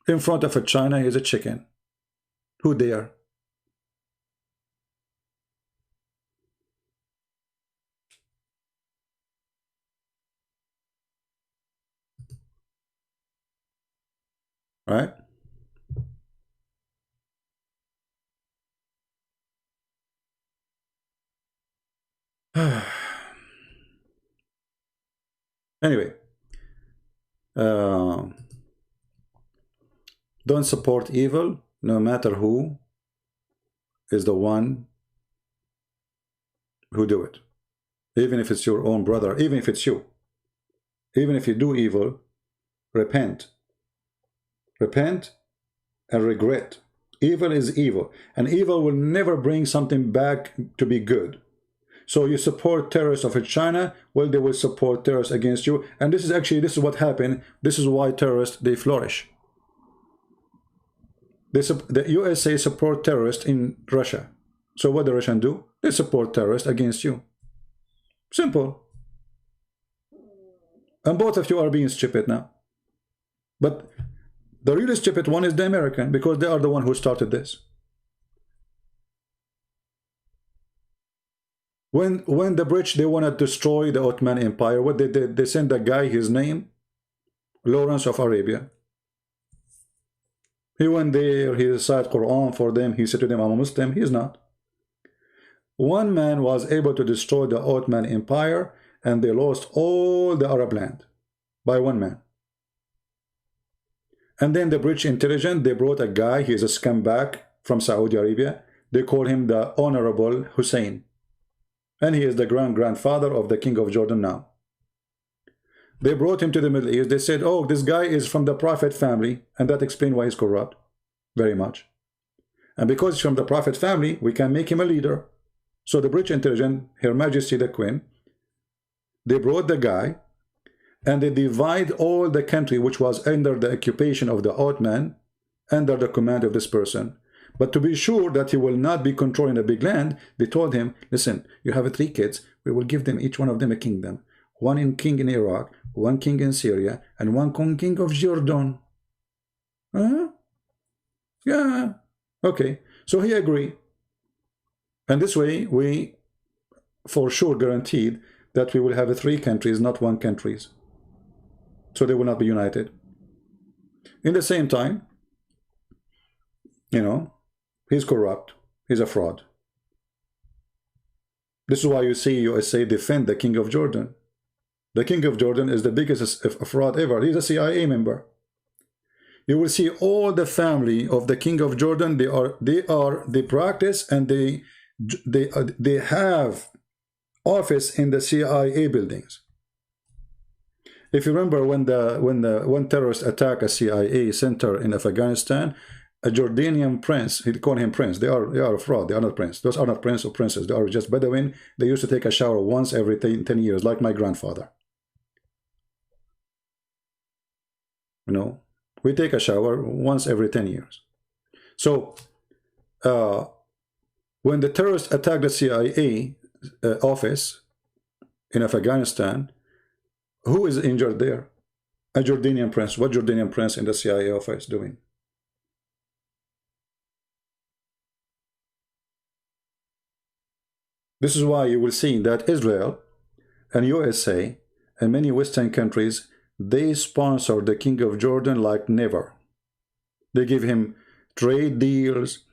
In front of China, he's a chicken. Who dare? Right? Anyway, don't support evil, no matter who is the one who do it. Even if it's your own brother, even if it's you. Even if you do evil, repent. Repent and regret. Evil is evil, and evil will never bring something back to be good. So you support terrorists of China, well, they will support terrorists against you. And this is what happened. This is why terrorists, they flourish. The USA support terrorists in Russia. So what the Russians do? They support terrorists against you. Simple. And both of you are being stupid now. But the really stupid one is the American, because they are the one who started this. When the British, they want to destroy the Ottoman Empire, what they did, they sent a guy, his name, Lawrence of Arabia. He went there, he recited Quran for them, he said to them, I'm a Muslim. He's not. One man was able to destroy the Ottoman Empire, and they lost all the Arab land by one man. And then the British intelligence, they brought a guy, he is a scumbag from Saudi Arabia. They call him the Honorable Hussein. And he is the grandfather of the King of Jordan now. They brought him to the Middle East. They said, oh, this guy is from the Prophet family. And that explains why he's corrupt. Very much. And because he's from the Prophet family, we can make him a leader. So the British intelligence, Her Majesty the Queen, they brought the guy, and they divide all the country which was under the occupation of the Ottoman under the command of this person. But to be sure that he will not be controlling a big land, they told him, listen, you have 3 kids, we will give them, each one of them, a kingdom. One king in Iraq, one king in Syria, and one king of Jordan. Huh? Yeah. Okay. So he agreed. And this way, we for sure guaranteed that we will have 3 countries, not 1 country. So they will not be united. In the same time, you know, he's corrupt. He's a fraud. This is why you see USA defend the King of Jordan. The King of Jordan is the biggest fraud ever. He's a CIA member. You will see all the family of the King of Jordan. They practice, and they have office in the CIA buildings. If you remember when one terrorist attacked a CIA center in Afghanistan, a Jordanian prince, he called him prince. They are a fraud. They are not prince. Those are not prince or princess. They are just Bedouin. They used to take a shower once every 10 years, like my grandfather. You know, we take a shower once every 10 years. So, when the terrorists attacked the CIA office in Afghanistan, who is injured there? A Jordanian prince. What Jordanian prince in the CIA office doing? This is why you will see that Israel and USA and many Western countries, they sponsor the King of Jordan like never. They give him trade deals,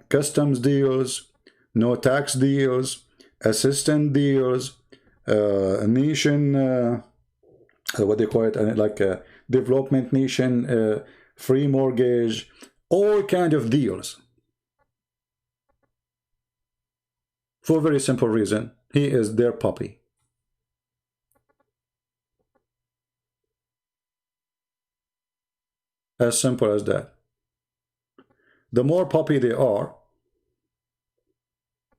customs deals, no tax deals, assistance deals, nation, what they call it, like a development nation, free mortgage, all kind of deals. For a very simple reason, he is their puppy. As simple as that. The more puppy they are,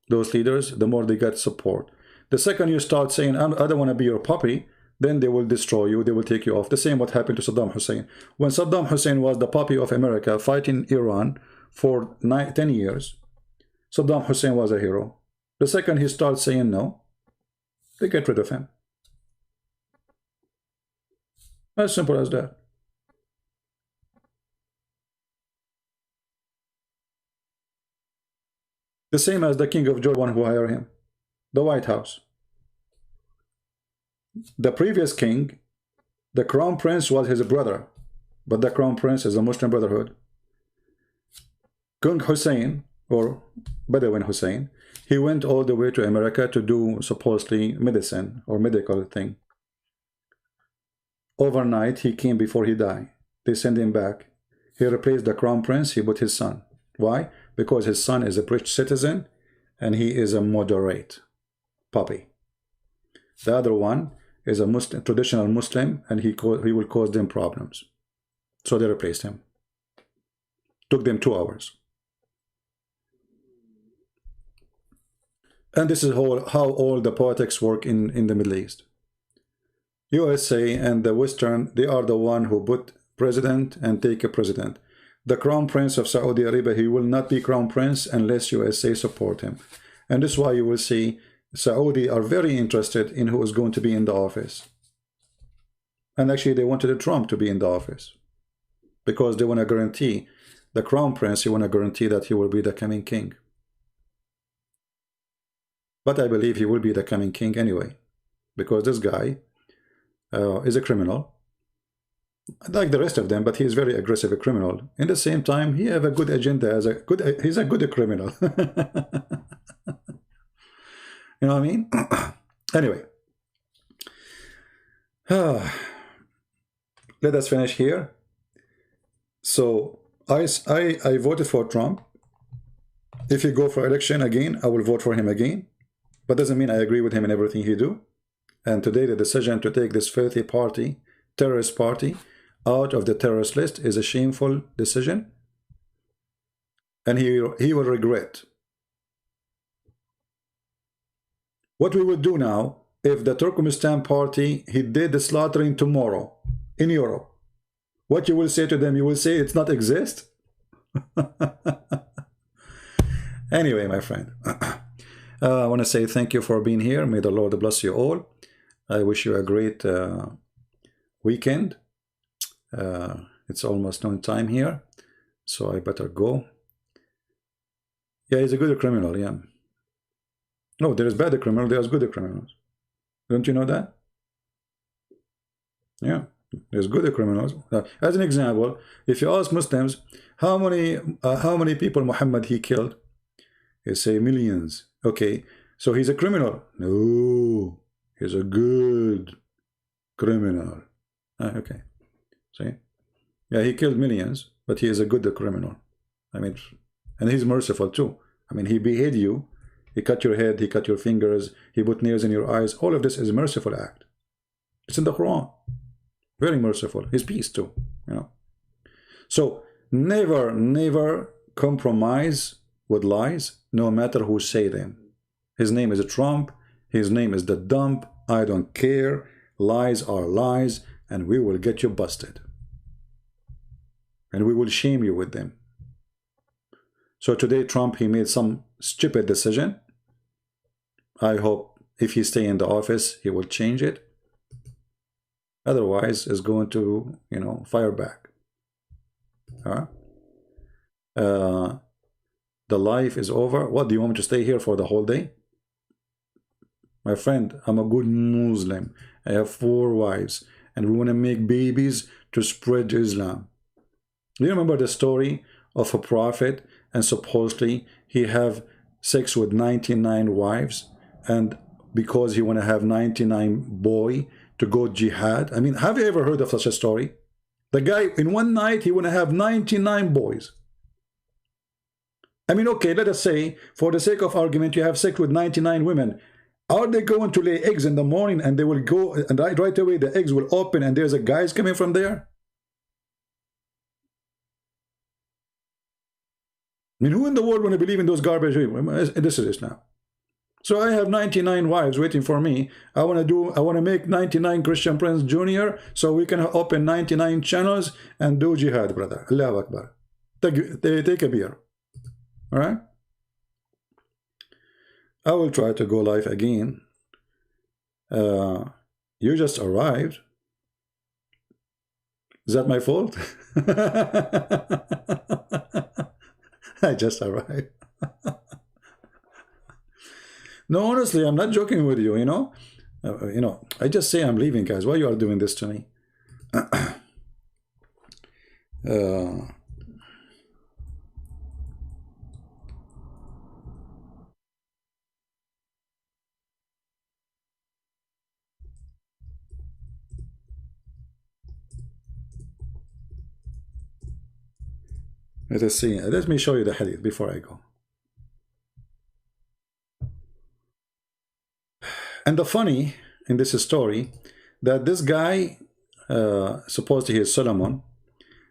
those leaders, the more they get support. The second you start saying, I don't want to be your puppy, then they will destroy you, they will take you off. The same what happened to Saddam Hussein. When Saddam Hussein was the puppy of America fighting Iran for 10 years, Saddam Hussein was a hero. The second he starts saying no, they get rid of him. As simple as that. The same as the King of Jordan who hired him, the White House. The previous king, the crown prince was his brother, but the crown prince is a Muslim Brotherhood. King Hussein, or Bedouin Hussein, he went all the way to America to do supposedly medicine or medical thing. Overnight, he came before he died. They sent him back. He replaced the crown prince, he put his son. Why? Because his son is a British citizen and he is a moderate puppy. The other one is a Muslim, traditional Muslim, and he will cause them problems. So they replaced him. Took them 2 hours. And this is how all the politics work in the Middle East. USA and the Western, they are the one who put president and take a president. The crown prince of Saudi Arabia, he will not be crown prince unless USA support him. And this is why you will see Saudi are very interested in who is going to be in the office. And actually, they wanted Trump to be in the office because they want to guarantee the crown prince. He want to guarantee that he will be the coming king. But I believe he will be the coming king anyway, because this guy is a criminal, like the rest of them, but he's very aggressive criminal. In the same time, he have a good agenda as a good. He's a good criminal. You know what I mean? Anyway, let us finish here. So I voted for Trump. If he go for election again, I will vote for him again. But doesn't mean I agree with him in everything he do. And today the decision to take this filthy party, terrorist party, out of the terrorist list is a shameful decision. And he will regret. What we would do now, if the Turkestan party, he did the slaughtering tomorrow in Europe, what you will say to them? You will say it's not exist? Anyway, my friend, I want to say thank you for being here. May the Lord bless you all. I wish you a great weekend. It's almost noon time here, so I better go. Yeah, he's a good criminal, yeah. No, there is bad criminal, there's good criminals. Don't you know that? Yeah, there's good criminals. As an example, if you ask Muslims, how many people Muhammad he killed? They say millions. Okay, so he's a criminal. No, he's a good criminal. Okay, see? Yeah, he killed millions, but he is a good criminal. I mean, and he's merciful too. I mean, he beheaded you, he cut your head, he cut your fingers, he put nails in your eyes. All of this is a merciful act. It's in the Quran. Very merciful. His peace too, you know. So never compromise with lies, no matter who say them. His name is Trump. His name is the dump. I don't care. Lies are lies, and we will get you busted. And we will shame you with them. So today Trump, he made some stupid decision. I hope if he stay in the office, he will change it. Otherwise, it's going to, you know, fire back. All right? The life is over. What, do you want me to stay here for the whole day? My friend, I'm a good Muslim. I have 4 wives, and we want to make babies to spread Islam. Do you remember the story of a prophet, and supposedly he have sex with 99 wives, and because he want to have 99 boy to go jihad? I mean, have you ever heard of such a story? The guy, in one night, he want to have 99 boys. I mean, okay, let us say, for the sake of argument, you have sex with 99 women. Are they going to lay eggs in the morning and they will go, and right away the eggs will open and there's a guys coming from there? I mean, who in the world want to believe in those garbage? This is Islam. So I have 99 wives waiting for me. I want to make 99 Christian Prince Jr. so we can open 99 channels and do jihad, brother. Allahu Akbar. Take a beer. All right? I will try to go live again. You just arrived. Is that my fault? I just arrived. No, honestly, I'm not joking with you, you know. I just say I'm leaving, guys. Why you are doing this to me? Let us see. Let me show you the hadith before I go. And the funny in this story, that this guy, supposedly he is Solomon,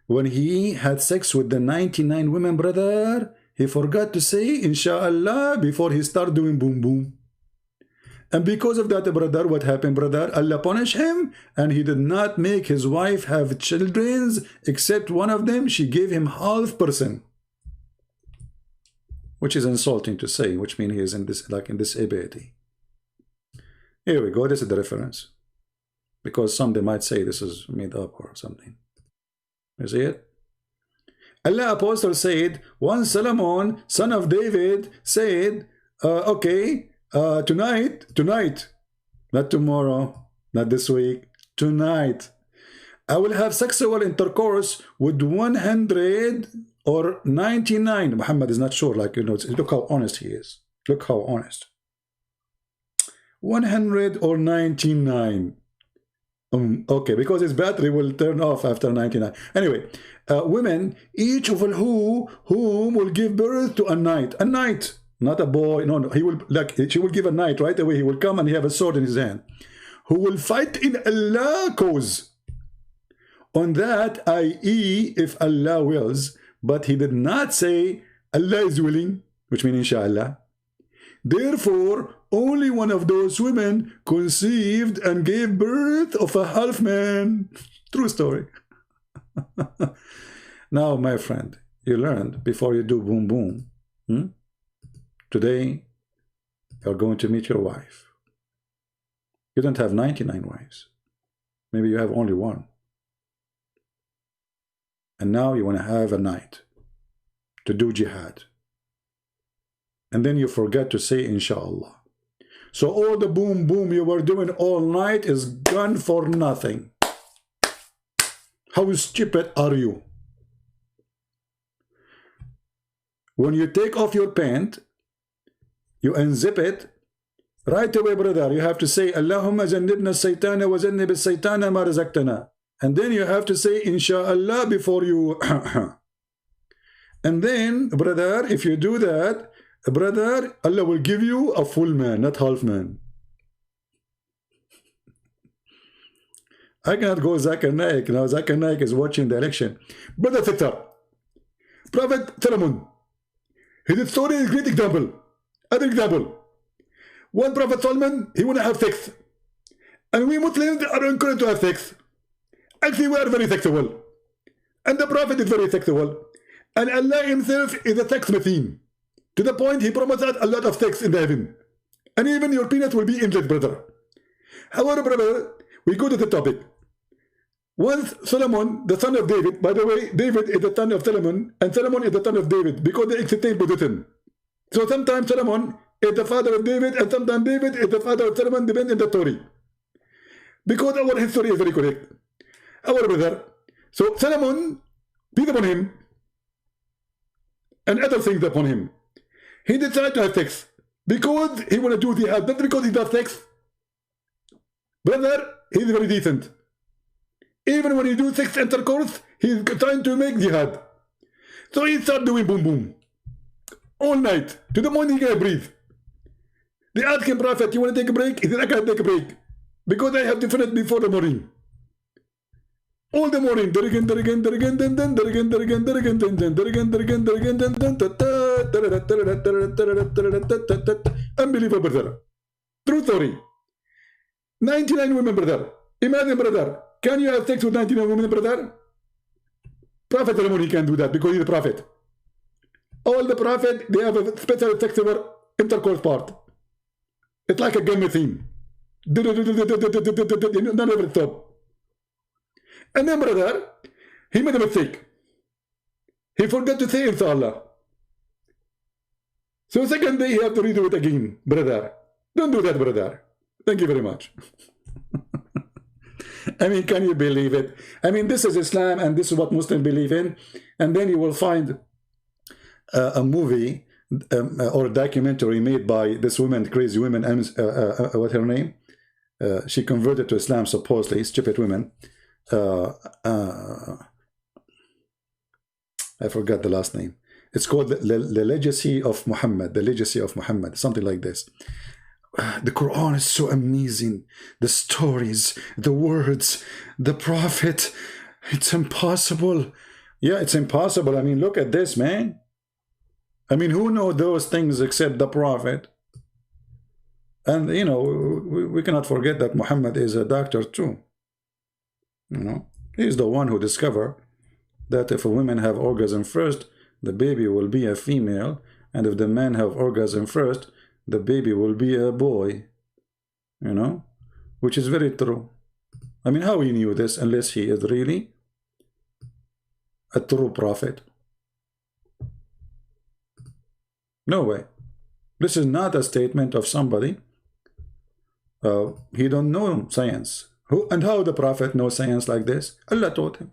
when he had sex with the 99 women, brother, he forgot to say, Inshallah, before he started doing boom boom. And because of that, brother, what happened, brother? Allah punished him, and he did not make his wife have children, except one of them, she gave him half%. Which is insulting to say, which means he is in this, like in this ability. Here we go, this is the reference. because some they might say this is made up or something. You see it? Allah Apostle said, once Solomon, son of David, said, okay, tonight, not tomorrow, not this week, tonight, I will have sexual intercourse with 100 or 99. Muhammad is not sure, like, you know, look how honest he is. Look how honest. 100 or 99. Okay, because his battery will turn off after 99. Anyway, women, each of whom will give birth to a knight, not a boy. No, he will, like, she will give a knight right away. He will come and he have a sword in his hand, who will fight in Allah's cause. On that, i.e., if Allah wills, but he did not say Allah is willing, which means inshallah. Therefore, only one of those women conceived and gave birth of a half man. True story. Now, my friend, you learned before you do boom boom. Today, you're going to meet your wife. You don't have 99 wives. Maybe you have only one. And now you want to have a night to do jihad. And then you forget to say inshallah. So all the boom boom you were doing all night is gone for nothing. How stupid are you? When you take off your pant, you unzip it, right away, brother, you have to say Allahumma jannibna saytana wa jannib saytana ma razaqtana. And then you have to say inshallah before you and then, brother, if you do that, brother, Allah will give you a full man, not half man. I cannot go Zakir Naik. Now Zakir Naik is watching the election. Brother Fitar, Prophet Solomon, his story is a great example. Other example. One Prophet Solomon, he want to have sex. And we Muslims are encouraged to have sex. Actually, we are very sexual. And the Prophet is very sexual. And Allah himself is a sex machine. To the point he promised us a lot of sex in the heaven. And even your penis will be endless, brother. However, brother, we go to the topic. Once Solomon, the son of David, by the way, David is the son of Solomon, and Solomon is the son of David, because they exchange position. So sometimes Solomon is the father of David, and sometimes David is the father of Solomon, depending on the story. Because our history is very correct. Our brother. So Solomon, peace upon him, and other things upon him, he decided to have sex because he want to do jihad, not because he does sex. Brother, he's very decent. Even when he do sex intercourse, he's trying to make jihad. So he started doing boom boom all night to the morning he can breathe. They asked him, Prophet, you want to take a break? He said, I can't take a break because I have to finish before the morning. All the morning, unbelievable, brother. True story. 99 women, brother. Imagine, brother. Can you have sex with 99 women, brother? Prophet Solomon, he can do that because he's a prophet. All the prophet, they have a special sexual intercourse part. It's like a gun machine. None of it stop. And then, brother, he made a mistake. He forgot to say inshallah. So second day, he have to redo it again, brother. Don't do that, brother. Thank you very much. I mean, can you believe it? I mean, this is Islam, and this is what Muslims believe in. And then you will find a movie or a documentary made by this woman, crazy woman, what's her name? She converted to Islam, supposedly, stupid woman. I forgot the last name. It's called the Legacy of Muhammad. The Legacy of Muhammad, something like this. The Quran is so amazing. The stories, the words, the Prophet. It's impossible. Yeah, it's impossible. I mean, look at this, man. I mean, who knows those things except the Prophet? And, you know, we cannot forget that Muhammad is a doctor too. You know, he's the one who discovered that if a woman have orgasm first, the baby will be a female, and if the man have orgasm first, the baby will be a boy. You know, which is very true. I mean, how he knew this unless he is really a true prophet? No way. This is not a statement of somebody. He don't know science. Who and how the prophet knows science like this? Allah taught him.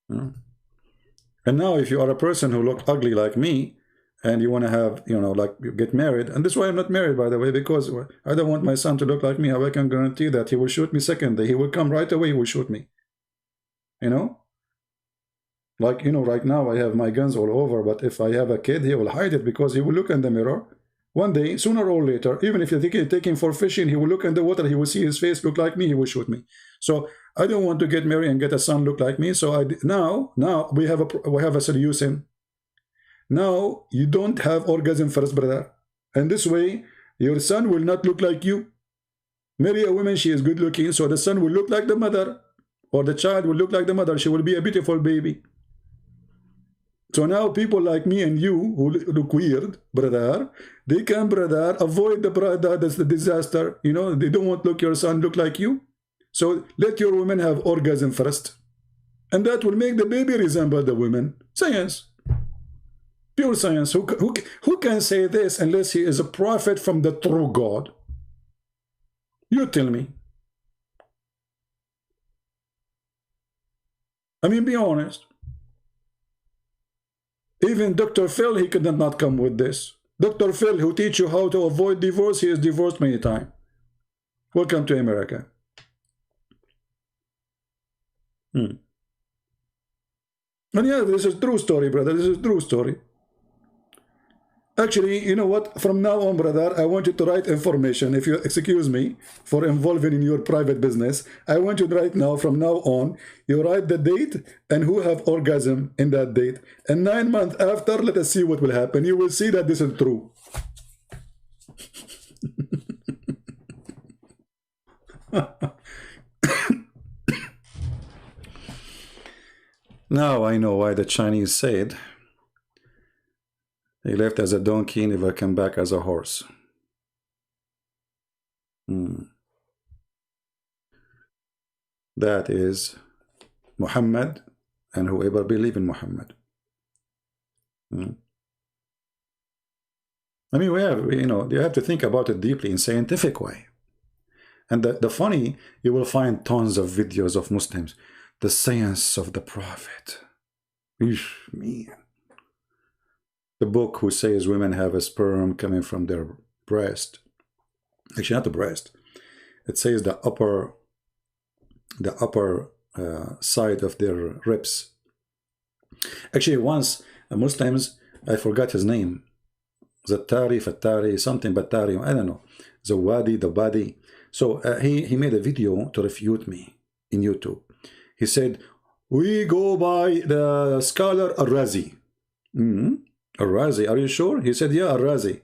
And now if you are a person who look ugly like me and you want to have, you know, like you get married, and this is why I'm not married, by the way, because I don't want my son to look like me. How I can guarantee that he will shoot me second day? He will come right away, he will shoot me. You know? Like, you know, right now I have my guns all over, but if I have a kid, he will hide it because he will look in the mirror. One day, sooner or later, even if you take him for fishing, he will look in the water, he will see his face look like me, he will shoot me. So I don't want to get married and get a son look like me. So now we have a solution. Now you don't have orgasm first, brother. And this way, your son will not look like you. Marry a woman, she is good looking, so the son will look like the mother, or the child will look like the mother. She will be a beautiful baby. So now people like me and you who look weird, brother, they can, brother, avoid the disaster. You know, they don't want to look your son look like you. So let your woman have orgasm first. And that will make the baby resemble the woman. Science. Pure science. Who can say this unless he is a prophet from the true God? You tell me. I mean, be honest. Even Dr. Phil, he could not come with this. Dr. Phil, who teach you how to avoid divorce, he is divorced many times. Welcome to America. And yeah, this is true story, brother. This is true story. Actually, you know what? From now on, brother, I want you to write information. If you excuse me for involving in your private business, I want you to write now, from now on, you write the date and who have orgasm in that date. And 9 months after, let us see what will happen. You will see that this is true. Now I know why the Chinese said, he left as a donkey, never came back as a horse. That is Muhammad and whoever believe in Muhammad. I mean, you know, you have to think about it deeply in scientific way. And the funny, you will find tons of videos of Muslims. The science of the Prophet. Eesh, man. The book who says women have a sperm coming from their breast. Actually, not the breast. It says the upper side of their ribs. Actually, once Muslims, I forgot his name, Zattari, Fattari, something Battari, I don't know, Zawadi, the body. So he made a video to refute me in YouTube. He said, we go by the scholar Al-Razi. Al-Razi, are you sure? He said, yeah, Al-Razi.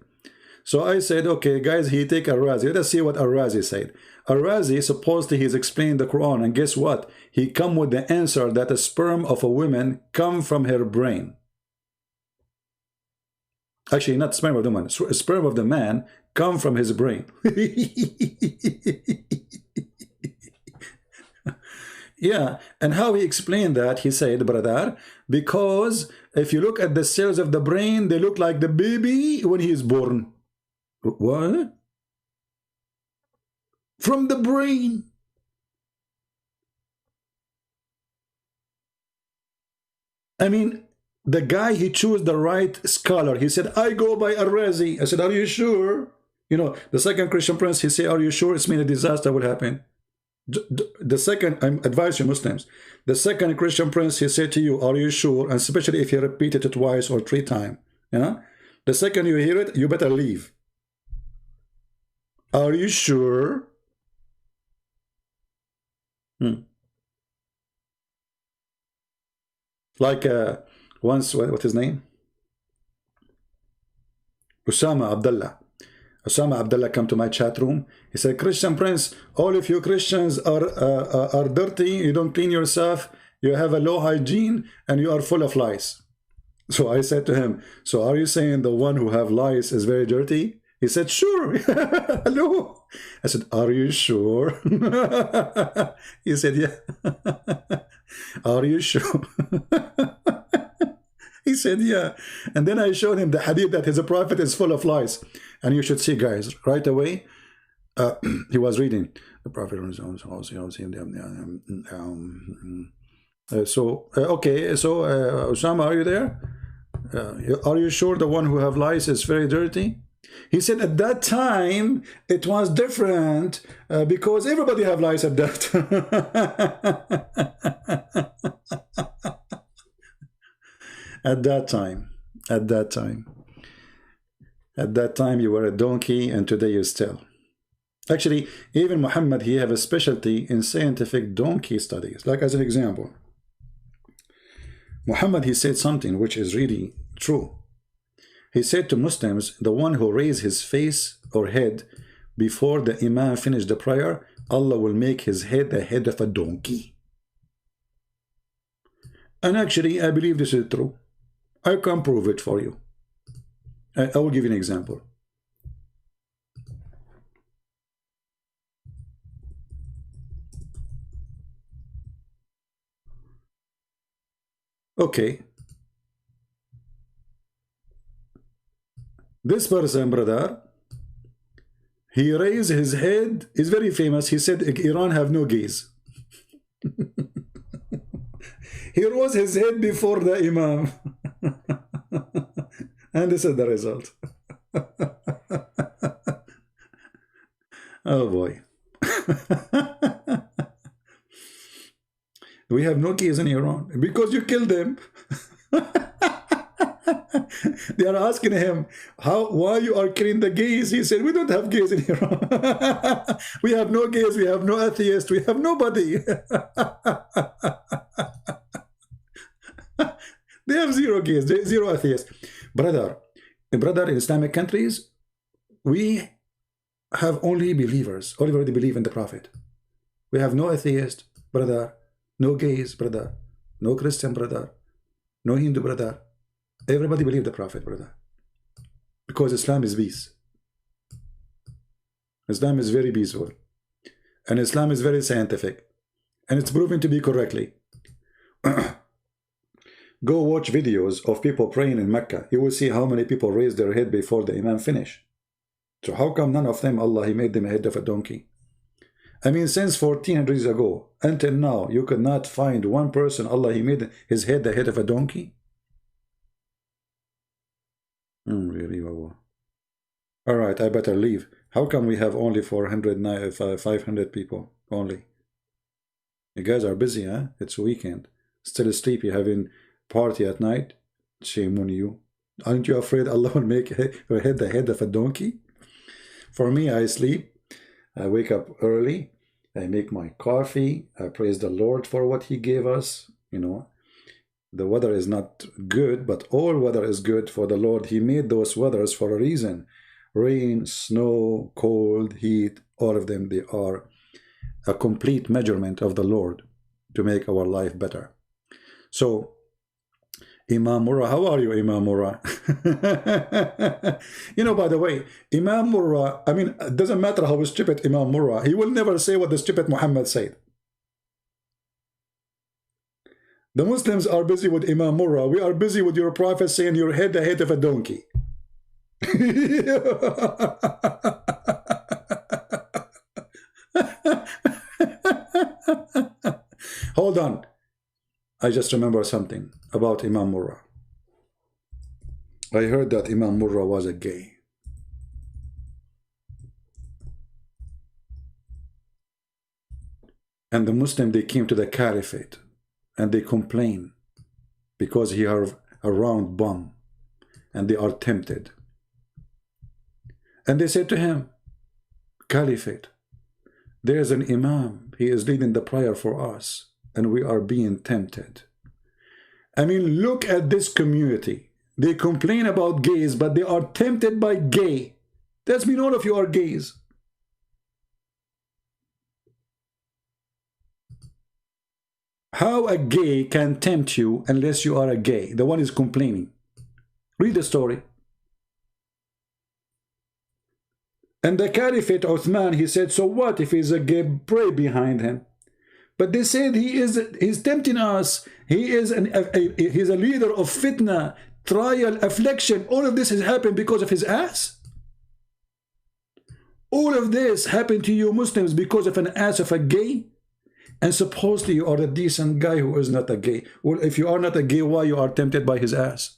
So I said, okay, guys, he take Al-Razi. Let us see what Al-Razi said. Al-Razi, supposedly he's explained the Quran, and guess what? He come with the answer that the sperm of a woman come from her brain. Actually, not sperm of the woman, sperm of the man come from his brain. Yeah, and how he explained that, he said, brother, because if you look at the cells of the brain, they look like the baby when he is born. What? From the brain. I mean, the guy, he chose the right scholar. He said, I go by Al-Razi. I said, are you sure? You know, the second Christian prince, he said, are you sure? It's mean a disaster will happen. The second, I advise you Muslims, the second Christian prince, he said to you, are you sure? And especially if you repeat it twice or 3 times, you know, the second you hear it, you better leave. Are you sure? Like once, what his name? Osama Abdullah come to my chat room. He said, Christian Prince, all of you Christians are dirty. You don't clean yourself. You have a low hygiene and you are full of lice. So I said to him, so are you saying the one who have lice is very dirty? He said, sure. Hello. I said, are you sure? He said, yeah. Are you sure? He said, yeah. And then I showed him the hadith that his prophet is full of lies. And you should see, guys, right away, he was reading the prophet. Okay, so Osama, are you there? Are you sure the one who have lies is very dirty? He said at that time it was different because everybody have lies at that. At that time you were a donkey, and today you still. Actually, even Muhammad, he have a specialty in scientific donkey studies. Like as an example, Muhammad, he said something which is really true. He said to Muslims, the one who raise his face or head before the Imam finish the prayer, Allah will make his head the head of a donkey. And actually, I believe this is true. I can prove it for you. I will give you an example. Okay. This person, brother, he raised his head. He's very famous. He said Iran have no gays. He rose his head before the Imam. And this is the result. Oh boy. We have no gays in Iran because you killed them. They are asking him, why you are killing the gays? He said, we don't have gays in Iran. We have no gays, we have no atheists, we have nobody. They have zero gays, zero atheists. Brother, in Islamic countries, we have only believers, only believe in the Prophet. We have no atheist, brother, no gays, brother, no Christian, brother, no Hindu, brother. Everybody believe the Prophet, brother. Because Islam is peace. Islam is very peaceful. And Islam is very scientific. And it's proven to be correctly. Go watch videos of people praying in Mecca. You will see how many people raise their head before the Imam finish. So how come none of them, Allah, He made them a head of a donkey? I mean, since 1400 years ago, until now, you could not find one person, Allah, He made his head the head of a donkey? Really, wow. All right, I better leave. How come we have only 500 people only? You guys are busy, huh? It's a weekend. Still asleep, you're having party at night? Shame on you. Aren't you afraid Allah will make your head the head of a donkey? For me, I sleep. I wake up early. I make my coffee. I praise the Lord for what He gave us. You know, the weather is not good, but all weather is good for the Lord. He made those weathers for a reason. Rain, snow, cold, heat, all of them, they are a complete measurement of the Lord to make our life better. So, Imam Murrah, how are you, Imam Murrah? You know, by the way, Imam Murrah, I mean, it doesn't matter how stupid Imam Murrah, he will never say what the stupid Muhammad said. The Muslims are busy with Imam Murrah. We are busy with your prophet saying your head the head of a donkey. Hold on. I just remember something about Imam Murrah. I heard that Imam Murrah was a gay. And the Muslim, they came to the caliphate and they complain because he are a round bum and they are tempted. And they said to him, Caliphate, there is an Imam, he is leading the prayer for us and we are being tempted. I mean, look at this community. They complain about gays, but they are tempted by gay. That means all of you are gays. How a gay can tempt you unless you are a gay? The one is complaining. Read the story. And the Caliphate Uthman, he said, so what if he's a gay, pray behind him? But they said he's tempting us. He's a leader of fitna, trial, affliction. All of this has happened because of his ass. All of this happened to you Muslims because of an ass of a gay. And supposedly you are a decent guy who is not a gay. Well, if you are not a gay, why you are tempted by his ass?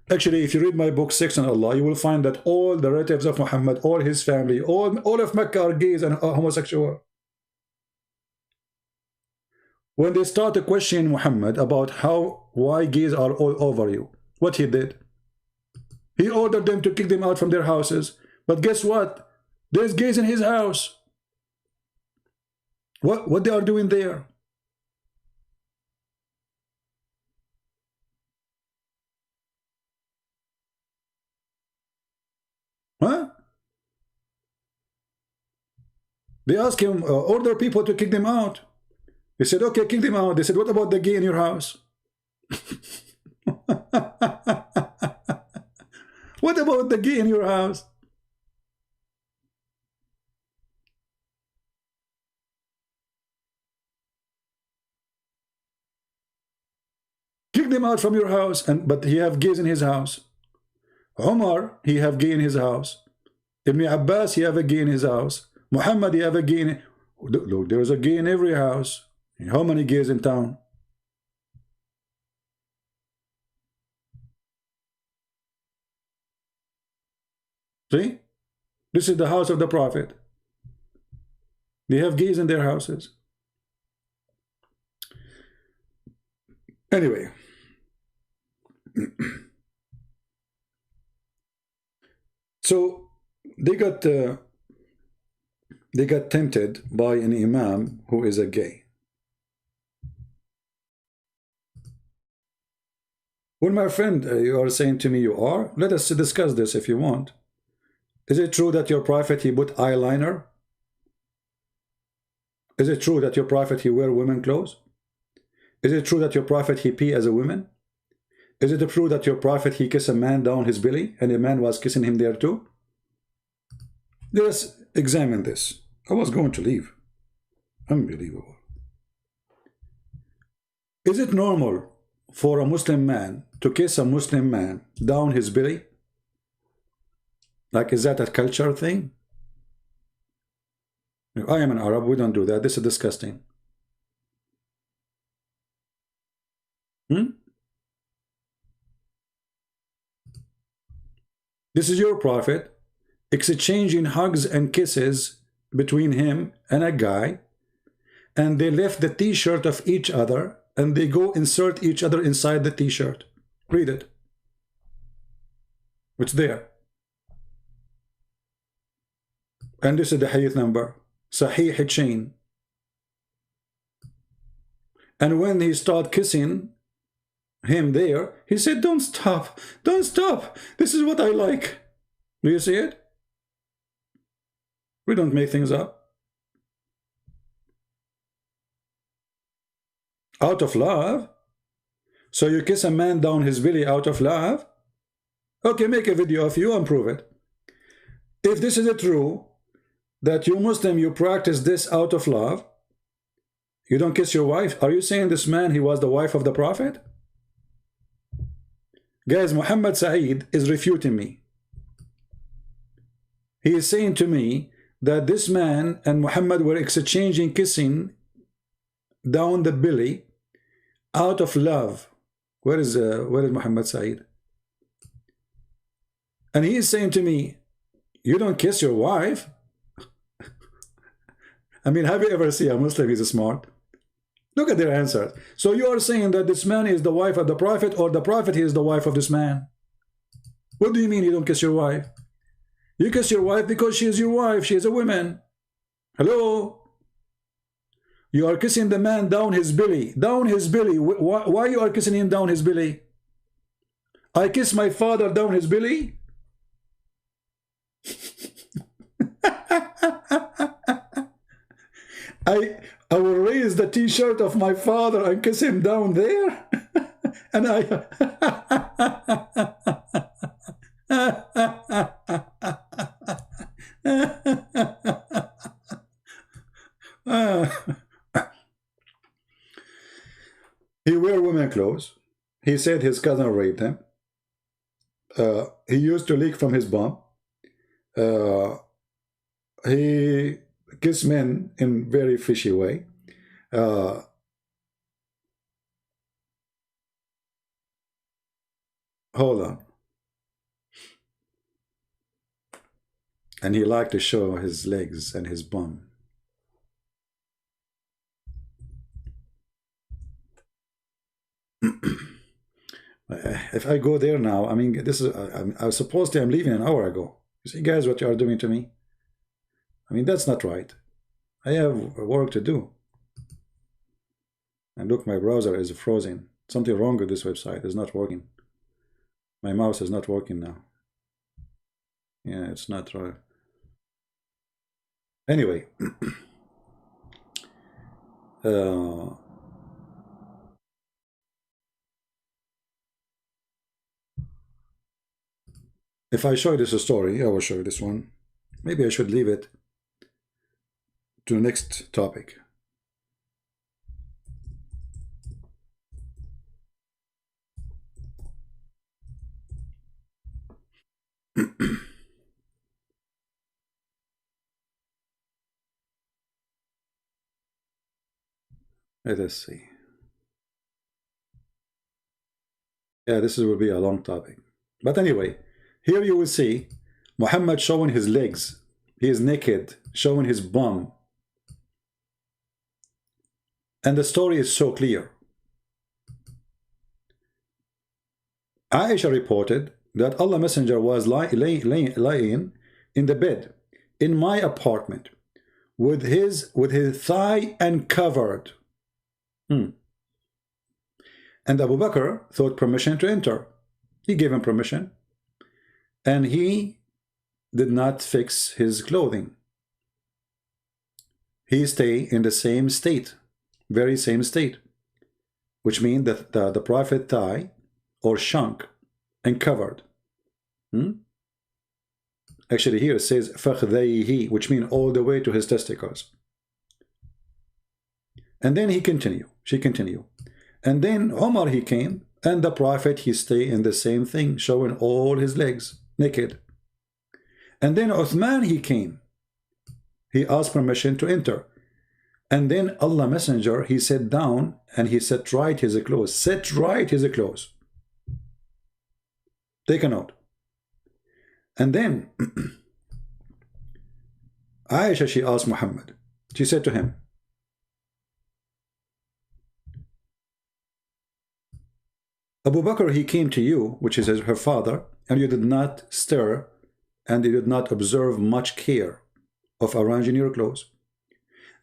Actually, if you read my book, Sex and Allah, you will find that all the relatives of Muhammad, all his family, all of Mecca are gays and homosexual. When they started questioning Muhammad about why gays are all over you, what he did? He ordered them to kick them out from their houses. But guess what? There's gays in his house. What they are doing there? Huh? They asked him, order people to kick them out. He said, okay, kick them out. They said, what about the gay in your house? What about the gay in your house? Kick them out from your house, but he have gays in his house. Umar, he have gay in his house. Ibn Abbas, he have a gay in his house. Muhammad, he have a gay in... Look, there is a gay in every house. How many gays in town? See? This is the house of the Prophet. They have gays in their houses. Anyway. So they got tempted by an imam who is a gay. Well, my friend, you are saying to me you are. Let us discuss this if you want. Is it true that your prophet, he put eyeliner? Is it true that your prophet, he wear women clothes? Is it true that your prophet, he pee as a woman? Is it true that your prophet, he kiss a man down his belly and a man was kissing him there too? Let us examine this. I was going to leave. Unbelievable. Is it normal for a Muslim man to kiss a Muslim man down his belly? Like, is that a culture thing? I am an Arab, we don't do that. This is disgusting. This is your prophet exchanging hugs and kisses between him and a guy, and they left the t-shirt of each other and they go insert each other inside the t-shirt. Read it. It's there. And this is the hadith number, Sahih chain. And when he started kissing him there, he said, don't stop, don't stop. This is what I like. Do you see it? We don't make things up. Out of love? So you kiss a man down his belly out of love? Okay, make a video of you and prove it. If this is true, that you Muslim, you practice this out of love, you don't kiss your wife, are you saying this man, he was the wife of the Prophet? Guys, Muhammad Saeed is refuting me. He is saying to me that this man and Muhammad were exchanging kissing down the belly out of love. Where is Muhammad Saeed? And he is saying to me, you don't kiss your wife? I mean, have you ever seen a Muslim is smart? Look at their answers. So you are saying that this man is the wife of the Prophet, or the Prophet is the wife of this man? What do you mean you don't kiss your wife? You kiss your wife because she is your wife. She is a woman. Hello? You are kissing the man down his belly. Down his belly. Why you are kissing him down his belly? I kiss my father down his belly? I will raise the t-shirt of my father and kiss him down there. And He wear women clothes. He said his cousin raped him. He used to leak from his bum. He kissed men in very fishy way. Hold on. And he liked to show his legs and his bum. If I go there now, I mean, this is, I was supposed to, I'm leaving an hour ago. You see, guys, what you are doing to me? I mean, that's not right. I have work to do. And look, my browser is frozen. Something wrong with this website. It's not working. My mouse is not working now. Yeah, it's not right. Anyway. If I show you this story, I will show you this one. Maybe I should leave it to the next topic. Let us see. Yeah, this will be a long topic. But anyway, here you will see Muhammad showing his legs. He is naked, showing his bum. And the story is so clear. Aisha reported that Allah Messenger was lying in the bed in my apartment with his thigh uncovered. And Abu Bakr thought permission to enter. He gave him permission. And he did not fix his clothing. He stayed in the same state, very same state, which means that the Prophet thigh or shank and covered. Actually here it says فَخْذَيْهِ, which means all the way to his testicles. And then she continued. And then Omar he came, and the Prophet he stayed in the same thing, showing all his legs, naked. And then Uthman he came. He asked permission to enter. And then Allah Messenger, he sat down and he set right his clothes. Set right his clothes. Take a note. And then Aisha, she asked Muhammad. She said to him, Abu Bakr, he came to you, which is her father, and you did not stir, and you did not observe much care of arranging your clothes.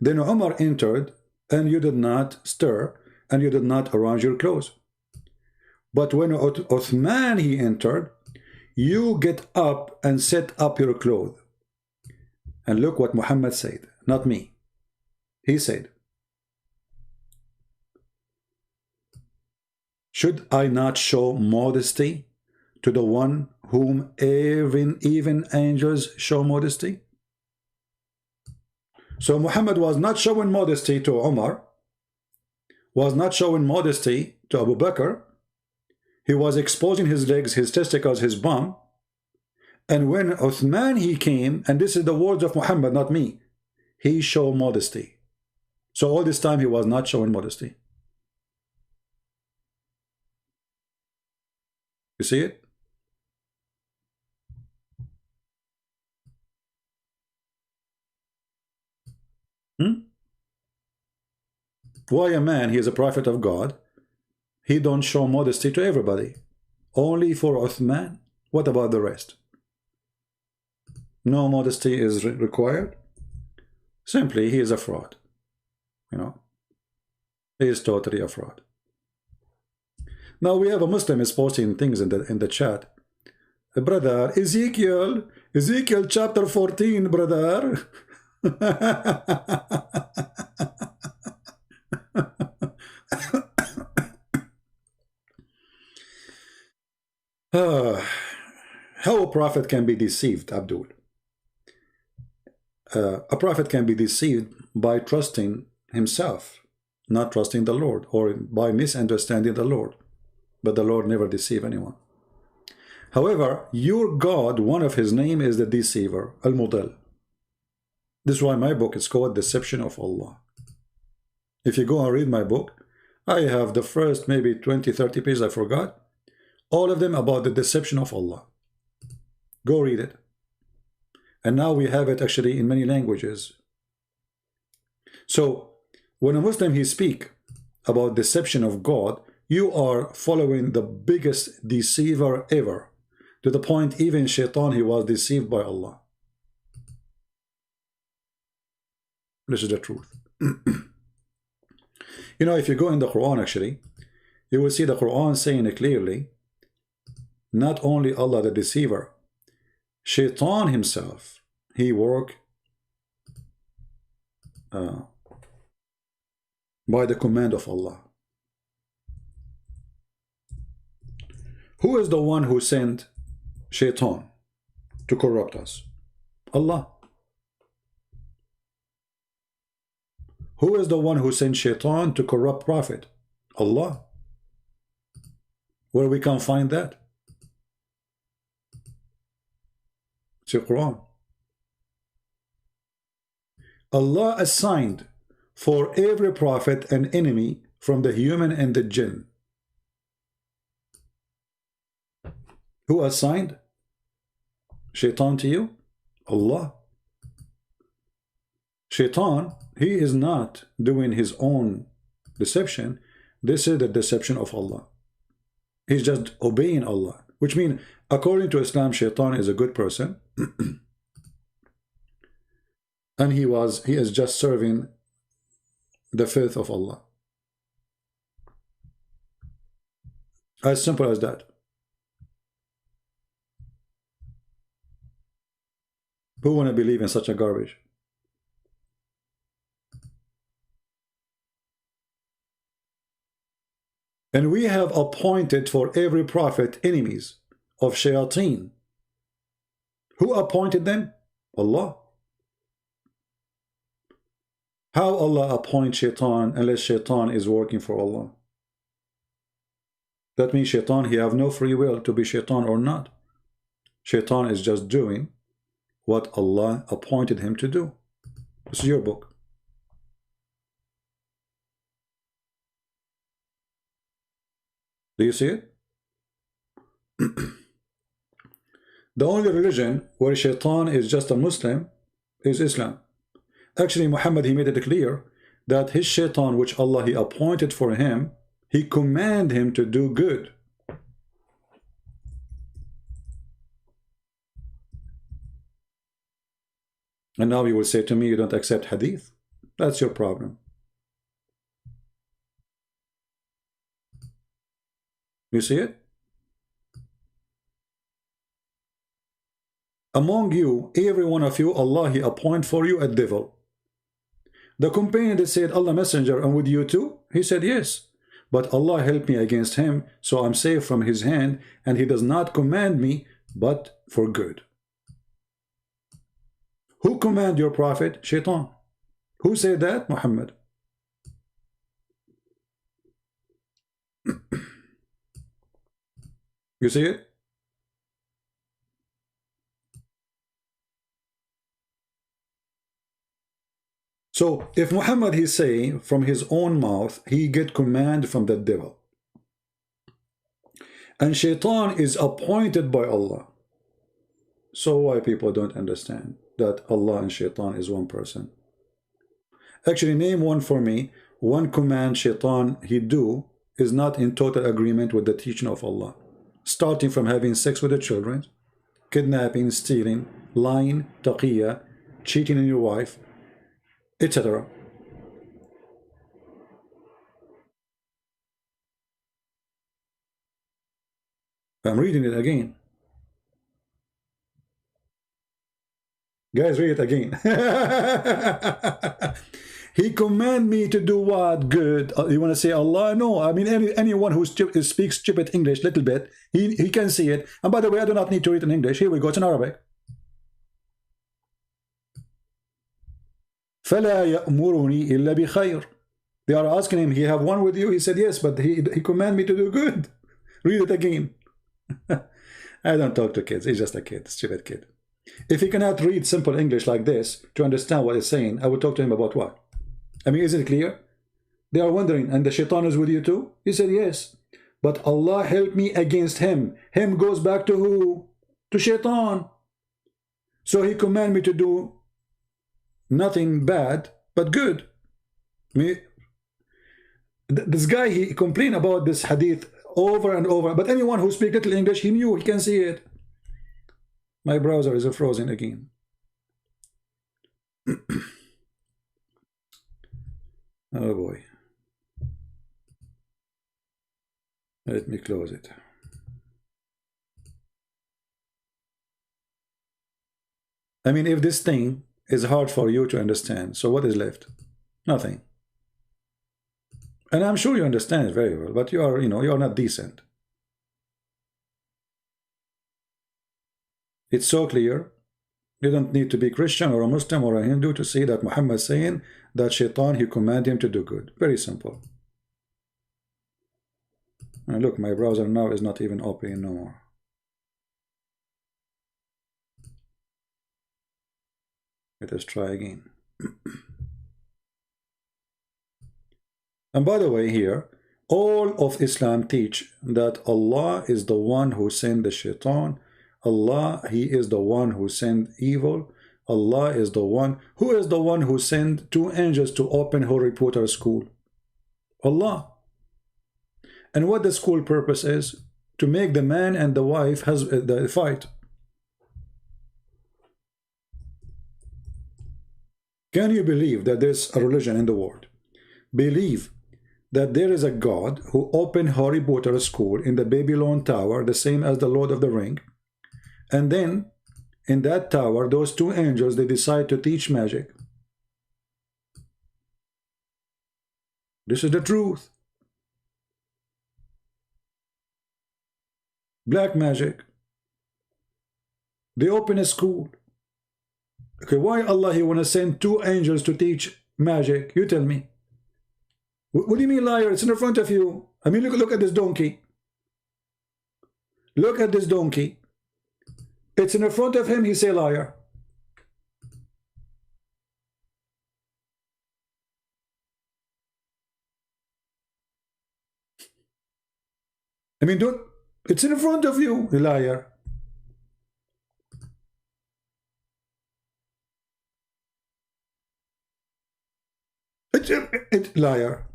Then Umar entered, and you did not stir, and you did not arrange your clothes. But when Uthman he entered, you get up and set up your clothes. And look what Muhammad said, not me. He said, should I not show modesty to the one whom even angels show modesty? So Muhammad was not showing modesty to Umar, was not showing modesty to Abu Bakr. He was exposing his legs, his testicles, his bum. And when Uthman he came, and this is the words of Muhammad, not me, he showed modesty. So all this time he was not showing modesty. You see it? Why a man, he is a prophet of God, he don't show modesty to everybody? Only for Uthman? What about the rest? No modesty is required? Simply, he is a fraud. You know? He is totally a fraud. Now we have a Muslim is posting things in the chat. Brother, Ezekiel chapter 14, brother. How a prophet can be deceived, Abdul? A prophet can be deceived by trusting himself, not trusting the Lord, or by misunderstanding the Lord. But the Lord never deceives anyone. However, your God, one of his name is the deceiver, Al-Mudal. This is why my book is called Deception of Allah. If you go and read my book, I have the first maybe 20-30 pages, I forgot, all of them about the deception of Allah. Go read it. And now we have it actually in many languages. So when a Muslim he speak about deception of God, you are following the biggest deceiver ever, to the point even Shaitan, he was deceived by Allah. This is the truth. You know, if you go in the Quran actually, you will see the Quran saying it clearly, not only Allah the deceiver, Shaitan himself, he work by the command of Allah. Who is the one who sent Shaitan to corrupt us? Allah. Who is the one who sent Shaitan to corrupt Prophet? Allah. Where we can find that? It's your Quran. Allah assigned for every prophet an enemy from the human and the jinn. Who assigned Shaitan to you? Allah. Shaitan, he is not doing his own deception. This is the deception of Allah. He's just obeying Allah, which means according to Islam, Shaitan is a good person. And he is just serving the faith of Allah. As simple as that. Who want to believe in such a garbage? And we have appointed for every prophet enemies of shayateen. Who appointed them? Allah. How Allah appoint shaitan unless shaitan is working for Allah? That means shaitan, he have no free will to be shaitan or not. Shaitan is just doing what Allah appointed him to do. This is your book. Do you see it? The only religion where shaitan is just a Muslim is Islam. Actually, Muhammad, he made it clear that his shaitan, which Allah he appointed for him, he commanded him to do good. And now you will say to me, you don't accept hadith? That's your problem. You see it? Among you, every one of you, Allah he appoint for you a devil. The companion that said, Allah Messenger, and with you too? He said, yes. But Allah helped me against him, so I'm safe from his hand, and he does not command me, but for good. Who command your prophet? Shaitan. Who said that? Muhammad. You see it? So if Muhammad he say from his own mouth, he get command from the devil, and shaitan is appointed by Allah, so why people don't understand that Allah and shaitan is one person? Actually, name one for me. One command shaitan he do is not in total agreement with the teaching of Allah, starting from having sex with the children, kidnapping, stealing, lying, taqiyya, cheating on your wife, etc. I'm reading it again. Guys, read it again. He command me to do what? Good. You want to say Allah? No. I mean, anyone who speaks stupid English little bit, he can see it. And by the way, I do not need to read in English. Here we go. It's in Arabic. فلا يأمرني إلا بخير. They are asking him, he have one with you? He said, yes, but he command me to do good. Read it again. I don't talk to kids. He's just a kid, stupid kid. If he cannot read simple English like this to understand what he's saying, I would talk to him about what? I mean, is it clear? They are wondering, and the shaitan is with you too? He said, yes. But Allah help me against him. Him goes back to who? To shaitan. So he command me to do nothing bad, but good. This guy, he complained about this hadith over and over. But anyone who speaks little English, he knew, he can see it. My browser is frozen again. Oh boy. Let me close it. I mean, if this thing is hard for you to understand, so what is left? Nothing. And I'm sure you understand it very well, but you are, you are not decent. It's so clear. You don't need to be Christian or a Muslim or a Hindu to see that Muhammad is saying that shaitan, he command him to do good. Very simple. And look, my browser now is not even opening no more. Let us try again. And by the way, here, all of Islam teach that Allah is the one who sent the shaitan. Allah, he is the one who sent evil. Allah is the one. Who is the one who sent 2 angels to open Harry Potter school? Allah. And what the school purpose is? To make the man and the wife has the fight. Can you believe that there's a religion in the world? Believe that there is a God who opened Harry Potter school in the Babylon Tower, the same as the Lord of the Ring. And then, in that tower, those 2 angels, they decide to teach magic. This is the truth. Black magic. They open a school. Okay, why Allah, he want to send 2 angels to teach magic? You tell me. What do you mean, liar? It's in front of you. I mean, look at this donkey. Look at this donkey. It's in front of him, he say liar. I mean, it's in front of you, liar. Liar.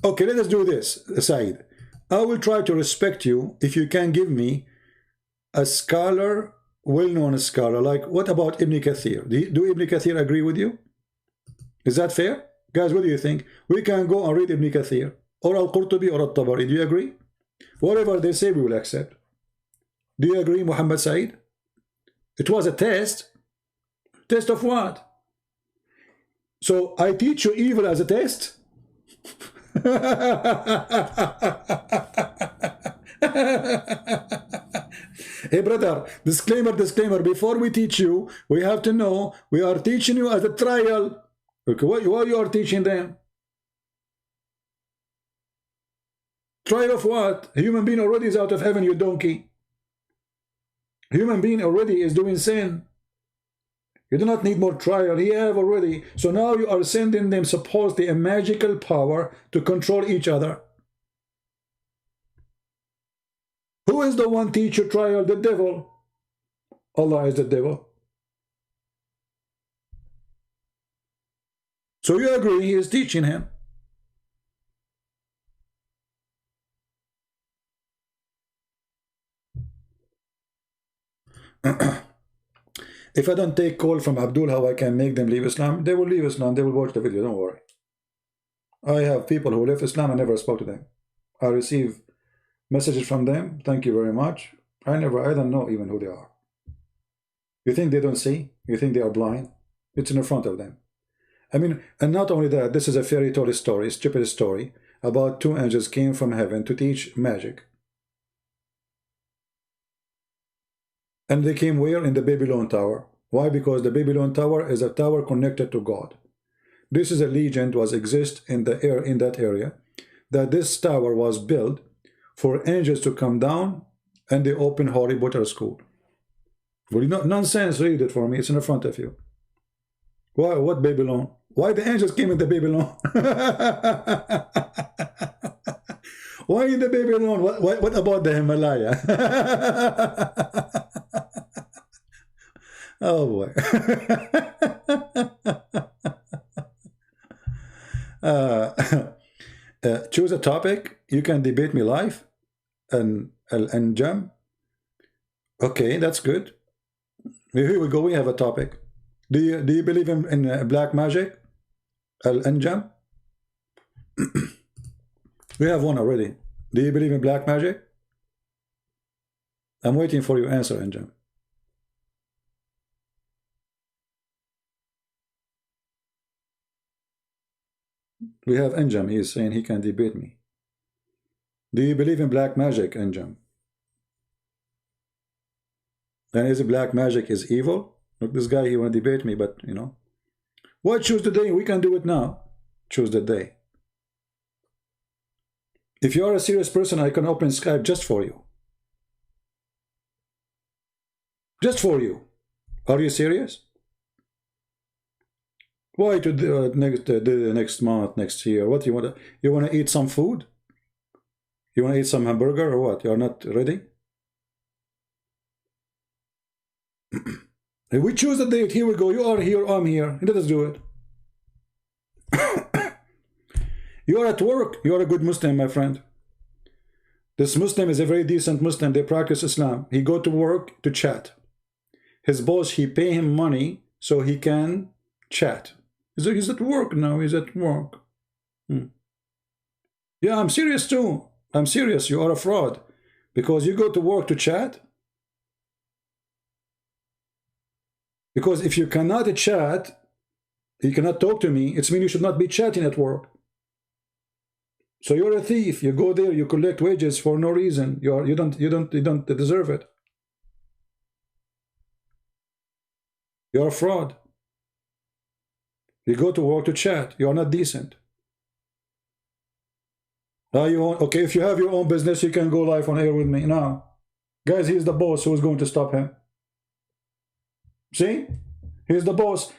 Okay, let us do this, Said. I will try to respect you if you can give me a scholar, well-known scholar, like what about Ibn Kathir? Do Ibn Kathir agree with you? Is that fair? Guys, what do you think? We can go and read Ibn Kathir, or Al-Qurtubi, or Al-Tabari. Do you agree? Whatever they say, we will accept. Do you agree, Muhammad Said? It was a test. Test of what? So I teach you evil as a test? Hey brother, disclaimer, before we teach you, we have to know we are teaching you as a trial. Okay, what you are teaching them? Trial of what? A human being already is out of heaven, you donkey. A human being already is doing sin. You do not need more trial. He have already. So now you are sending them supposedly a magical power to control each other. Who is the one teacher trial? The devil. Allah is the devil. So you agree he is teaching him. If I don't take call from Abdul how I can make them leave Islam, they will leave Islam. They will watch the video. Don't worry. I have people who left Islam. I never spoke to them. I receive messages from them. Thank you very much. I don't know even who they are. You think they don't see? You think they are blind? It's in front of them. I mean, and not only that, this is a fairy tale story, stupid story, about 2 angels came from heaven to teach magic. And they came where? In the Babylon Tower. Why? Because the Babylon Tower is a tower connected to God. this is a legend was exist in the air in that area, that this tower was built for angels to come down and they open Harry Potter school. Well, you know, nonsense, read it for me. It's in the front of you. Why? What Babylon? Why the angels came in the Babylon? Why in the Babylon? What about the Himalaya? Oh boy. Choose a topic. You can debate me live and jam. Okay, that's good. Here we go. We have a topic. Do you believe in black magic? Al-Anjam? We have one already. Do you believe in black magic? I'm waiting for your answer, Anjam. We have Anjam. He is saying he can debate me. Do you believe in black magic, Anjam? And is it black magic is evil? Look, this guy, he want to debate me, but you know. Why choose the day? We can do it now. Choose the day. If you are a serious person, I can open Skype just for you. Just for you. Are you serious? Why to the next month, next year? What you want to? You want to eat some food? You want to eat some hamburger or what? You are not ready? If we choose a date, here we go. You are here, I'm here. Let us do it. You are at work. You are a good Muslim, my friend. This Muslim is a very decent Muslim. They practice Islam. He go to work to chat. His boss, he pay him money so he can chat. He's at work now. He's at work. Yeah, I'm serious too. I'm serious. You are a fraud. Because you go to work to chat. Because if you cannot chat, you cannot talk to me, it means you should not be chatting at work. So you're a thief. You go there, you collect wages for no reason. You don't deserve it. You're a fraud. You go to work to chat. You are not decent. Okay, if you have your own business, you can go live on air with me. Now, guys, he's the boss. Who's going to stop him? See? Here's the boss.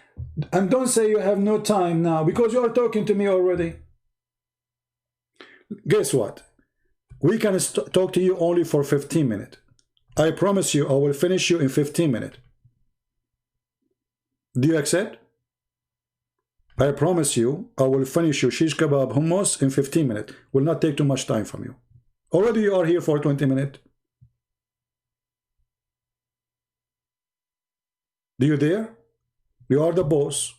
And don't say you have no time now, because you are talking to me already. Guess what? We can talk to you only for 15 minutes. I promise you, I will finish you in 15 minutes. Do you accept? I promise you, I will finish you shish kebab hummus in 15 minutes. Will not take too much time from you. Already you are here for 20 minutes. Do you dare? You are the boss.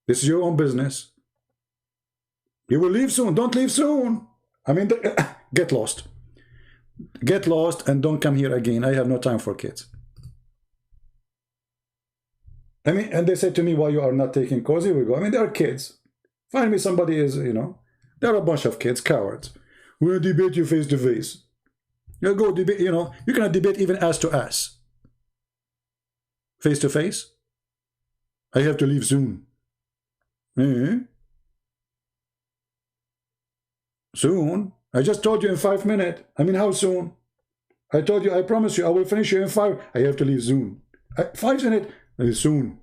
This is your own business. You will leave soon. Don't leave soon. I mean, get lost. Get lost and don't come here again. I have no time for kids. I mean, and they said to me, why you are not taking calls? Here we go. I mean, they are kids. Find me somebody is, you know, there are a bunch of kids, cowards. We'll debate you face to face. You go debate, you know, you cannot debate even ass to ass. Face to face? I have to leave soon. Soon? I just told you in 5 minutes. I mean, how soon? I told you, I promise you, I will finish you in 5. I have to leave soon. 5 minutes? Soon.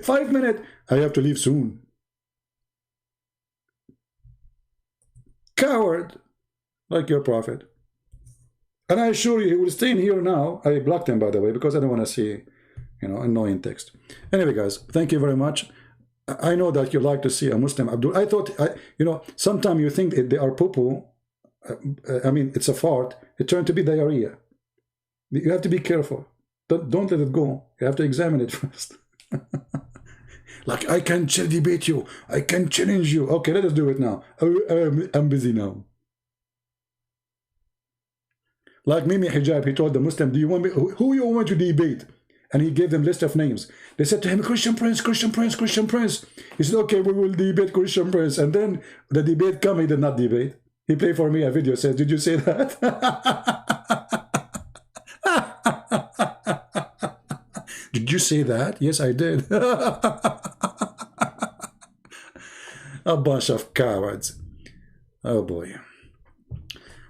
5 minutes? I have to leave soon. Coward. Like your prophet. And I assure you, he will stay in here now. I blocked him, by the way, because I don't want to see, you know, annoying text. Anyway, guys, thank you very much. I know that you like to see a Muslim Abdul. I thought, you know, sometimes you think they are poo-poo. I mean, it's a fart. It turned to be diarrhea. You have to be careful. Don't let it go. You have to examine it first. Like, I can debate you. I can challenge you. Okay, let us do it now. I'm busy now. Like Mimi Hijab, he told the Muslim, do you want me, who you want to debate? And he gave them list of names. They said to him, Christian Prince, Christian Prince, Christian Prince. He said, okay, we will debate Christian Prince. And then the debate came, he did not debate. He played for me a video, says, did you say that? Did you say that? Yes, I did. A bunch of cowards. Oh boy.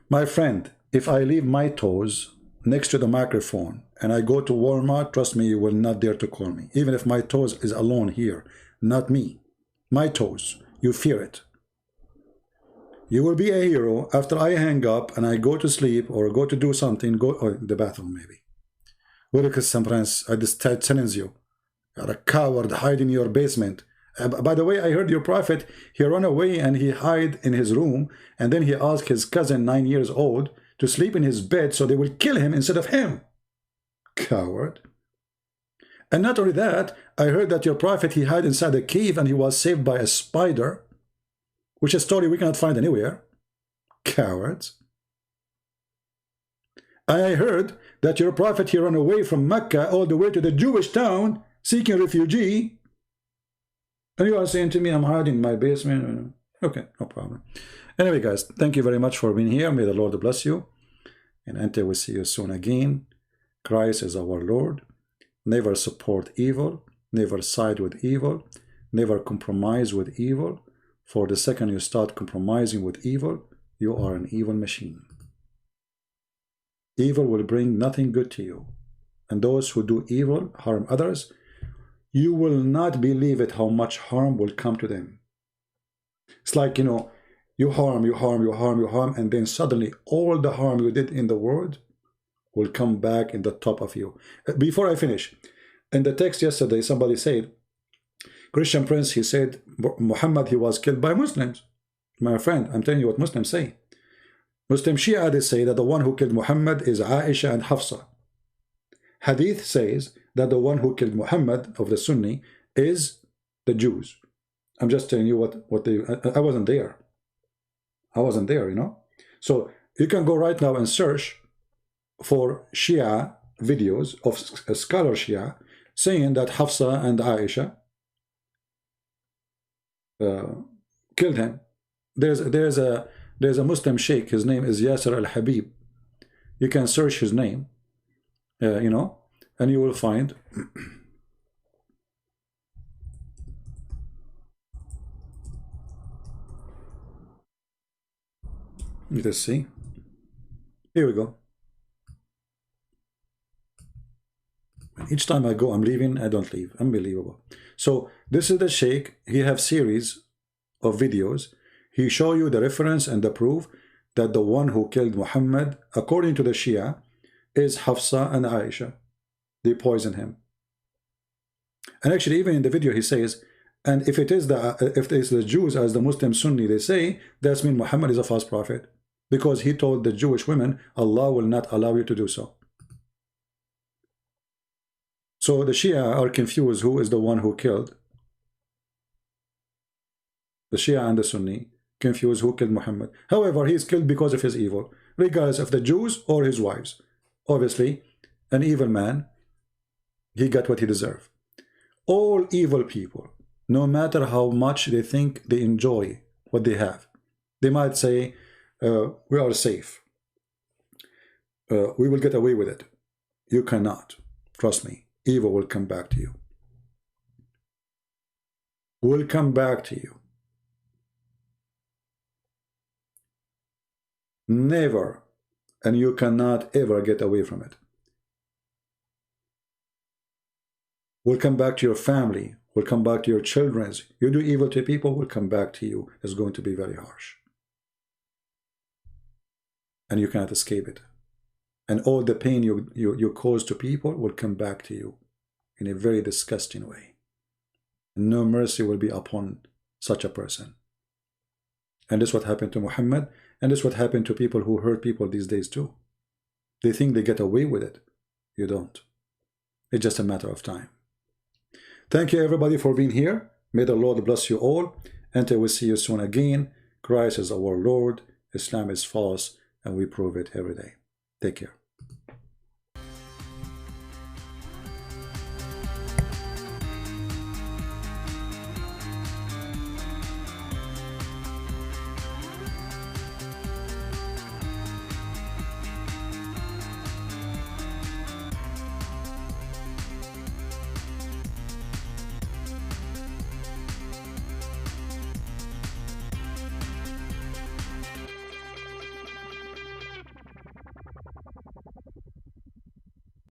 My friend, if I leave my toes next to the microphone and I go to Walmart, trust me, you will not dare to call me. Even if my toes is alone here, not me. My toes, you fear it. You will be a hero after I hang up and I go to sleep or go to do something, go or the bathroom maybe. I just challenge you. You're a coward, hide in your basement. By the way, I heard your prophet, he ran away and he hid in his room, and then he asked his cousin, 9 years old, to sleep in his bed so they will kill him instead of him. Coward. And not only that, I heard that your prophet, he hid inside a cave and he was saved by a spider, which is a story we cannot find anywhere. Cowards. And I heard that your prophet, he ran away from Mecca all the way to the Jewish town seeking refugee. And you are saying to me, I'm hiding in my basement. Okay, no problem. Anyway, guys, thank you very much for being here. May the Lord bless you. And until we see you soon again, Christ is our Lord. Never support evil. Never side with evil. Never compromise with evil. For the second you start compromising with evil, you are an evil machine. Evil will bring nothing good to you. And those who do evil, harm others, you will not believe it how much harm will come to them. It's like, you know, you harm, and then suddenly all the harm you did in the world will come back in the top of you. Before I finish, in the text yesterday, somebody said, Christian Prince, he said, Muhammad, he was killed by Muslims. My friend, I'm telling you what Muslims say. Muslim Shia, they say that the one who killed Muhammad is Aisha and Hafsa. Hadith says that the one who killed Muhammad of the Sunni is the Jews. I'm just telling you what they... I wasn't there. I wasn't there, you know. So you can go right now and search for Shia videos of scholar Shia saying that Hafsa and Aisha killed him. There's a Muslim sheikh. His name is Yasser al-Habib. You can search his name, you know, and you will find let's see. Here we go. Each time I go, I'm leaving, I don't leave. Unbelievable. So this is the sheikh. He have series of videos. He show you the reference and the proof that the one who killed Muhammad, according to the Shia, is Hafsa and Aisha. They poison him. And actually, even in the video, he says, and if it is the Jews as the Muslim Sunni, they say, that means Muhammad is a false prophet. Because he told the Jewish women, Allah will not allow you to do so. So the Shia are confused who is the one who killed. The Shia and the Sunni confused who killed Muhammad. However, he is killed because of his evil, regardless of the Jews or his wives. Obviously, an evil man, he got what he deserved. All evil people, no matter how much they think they enjoy what they have, they might say, we are safe. We will get away with it. You cannot. Trust me. Evil will come back to you. Will come back to you. Never. And you cannot ever get away from it. Will come back to your family. Will come back to your children. You do evil to people, will come back to you. It's going to be very harsh. And you cannot escape it. And all the pain you cause to people will come back to you in a very disgusting way. And no mercy will be upon such a person. And this is what happened to Muhammad, and this is what happened to people who hurt people these days too. They think they get away with it. You don't. It's just a matter of time. Thank you everybody for being here. May the Lord bless you all. Until we see you soon again. Christ is our Lord. Islam is false, and we prove it every day. Take care.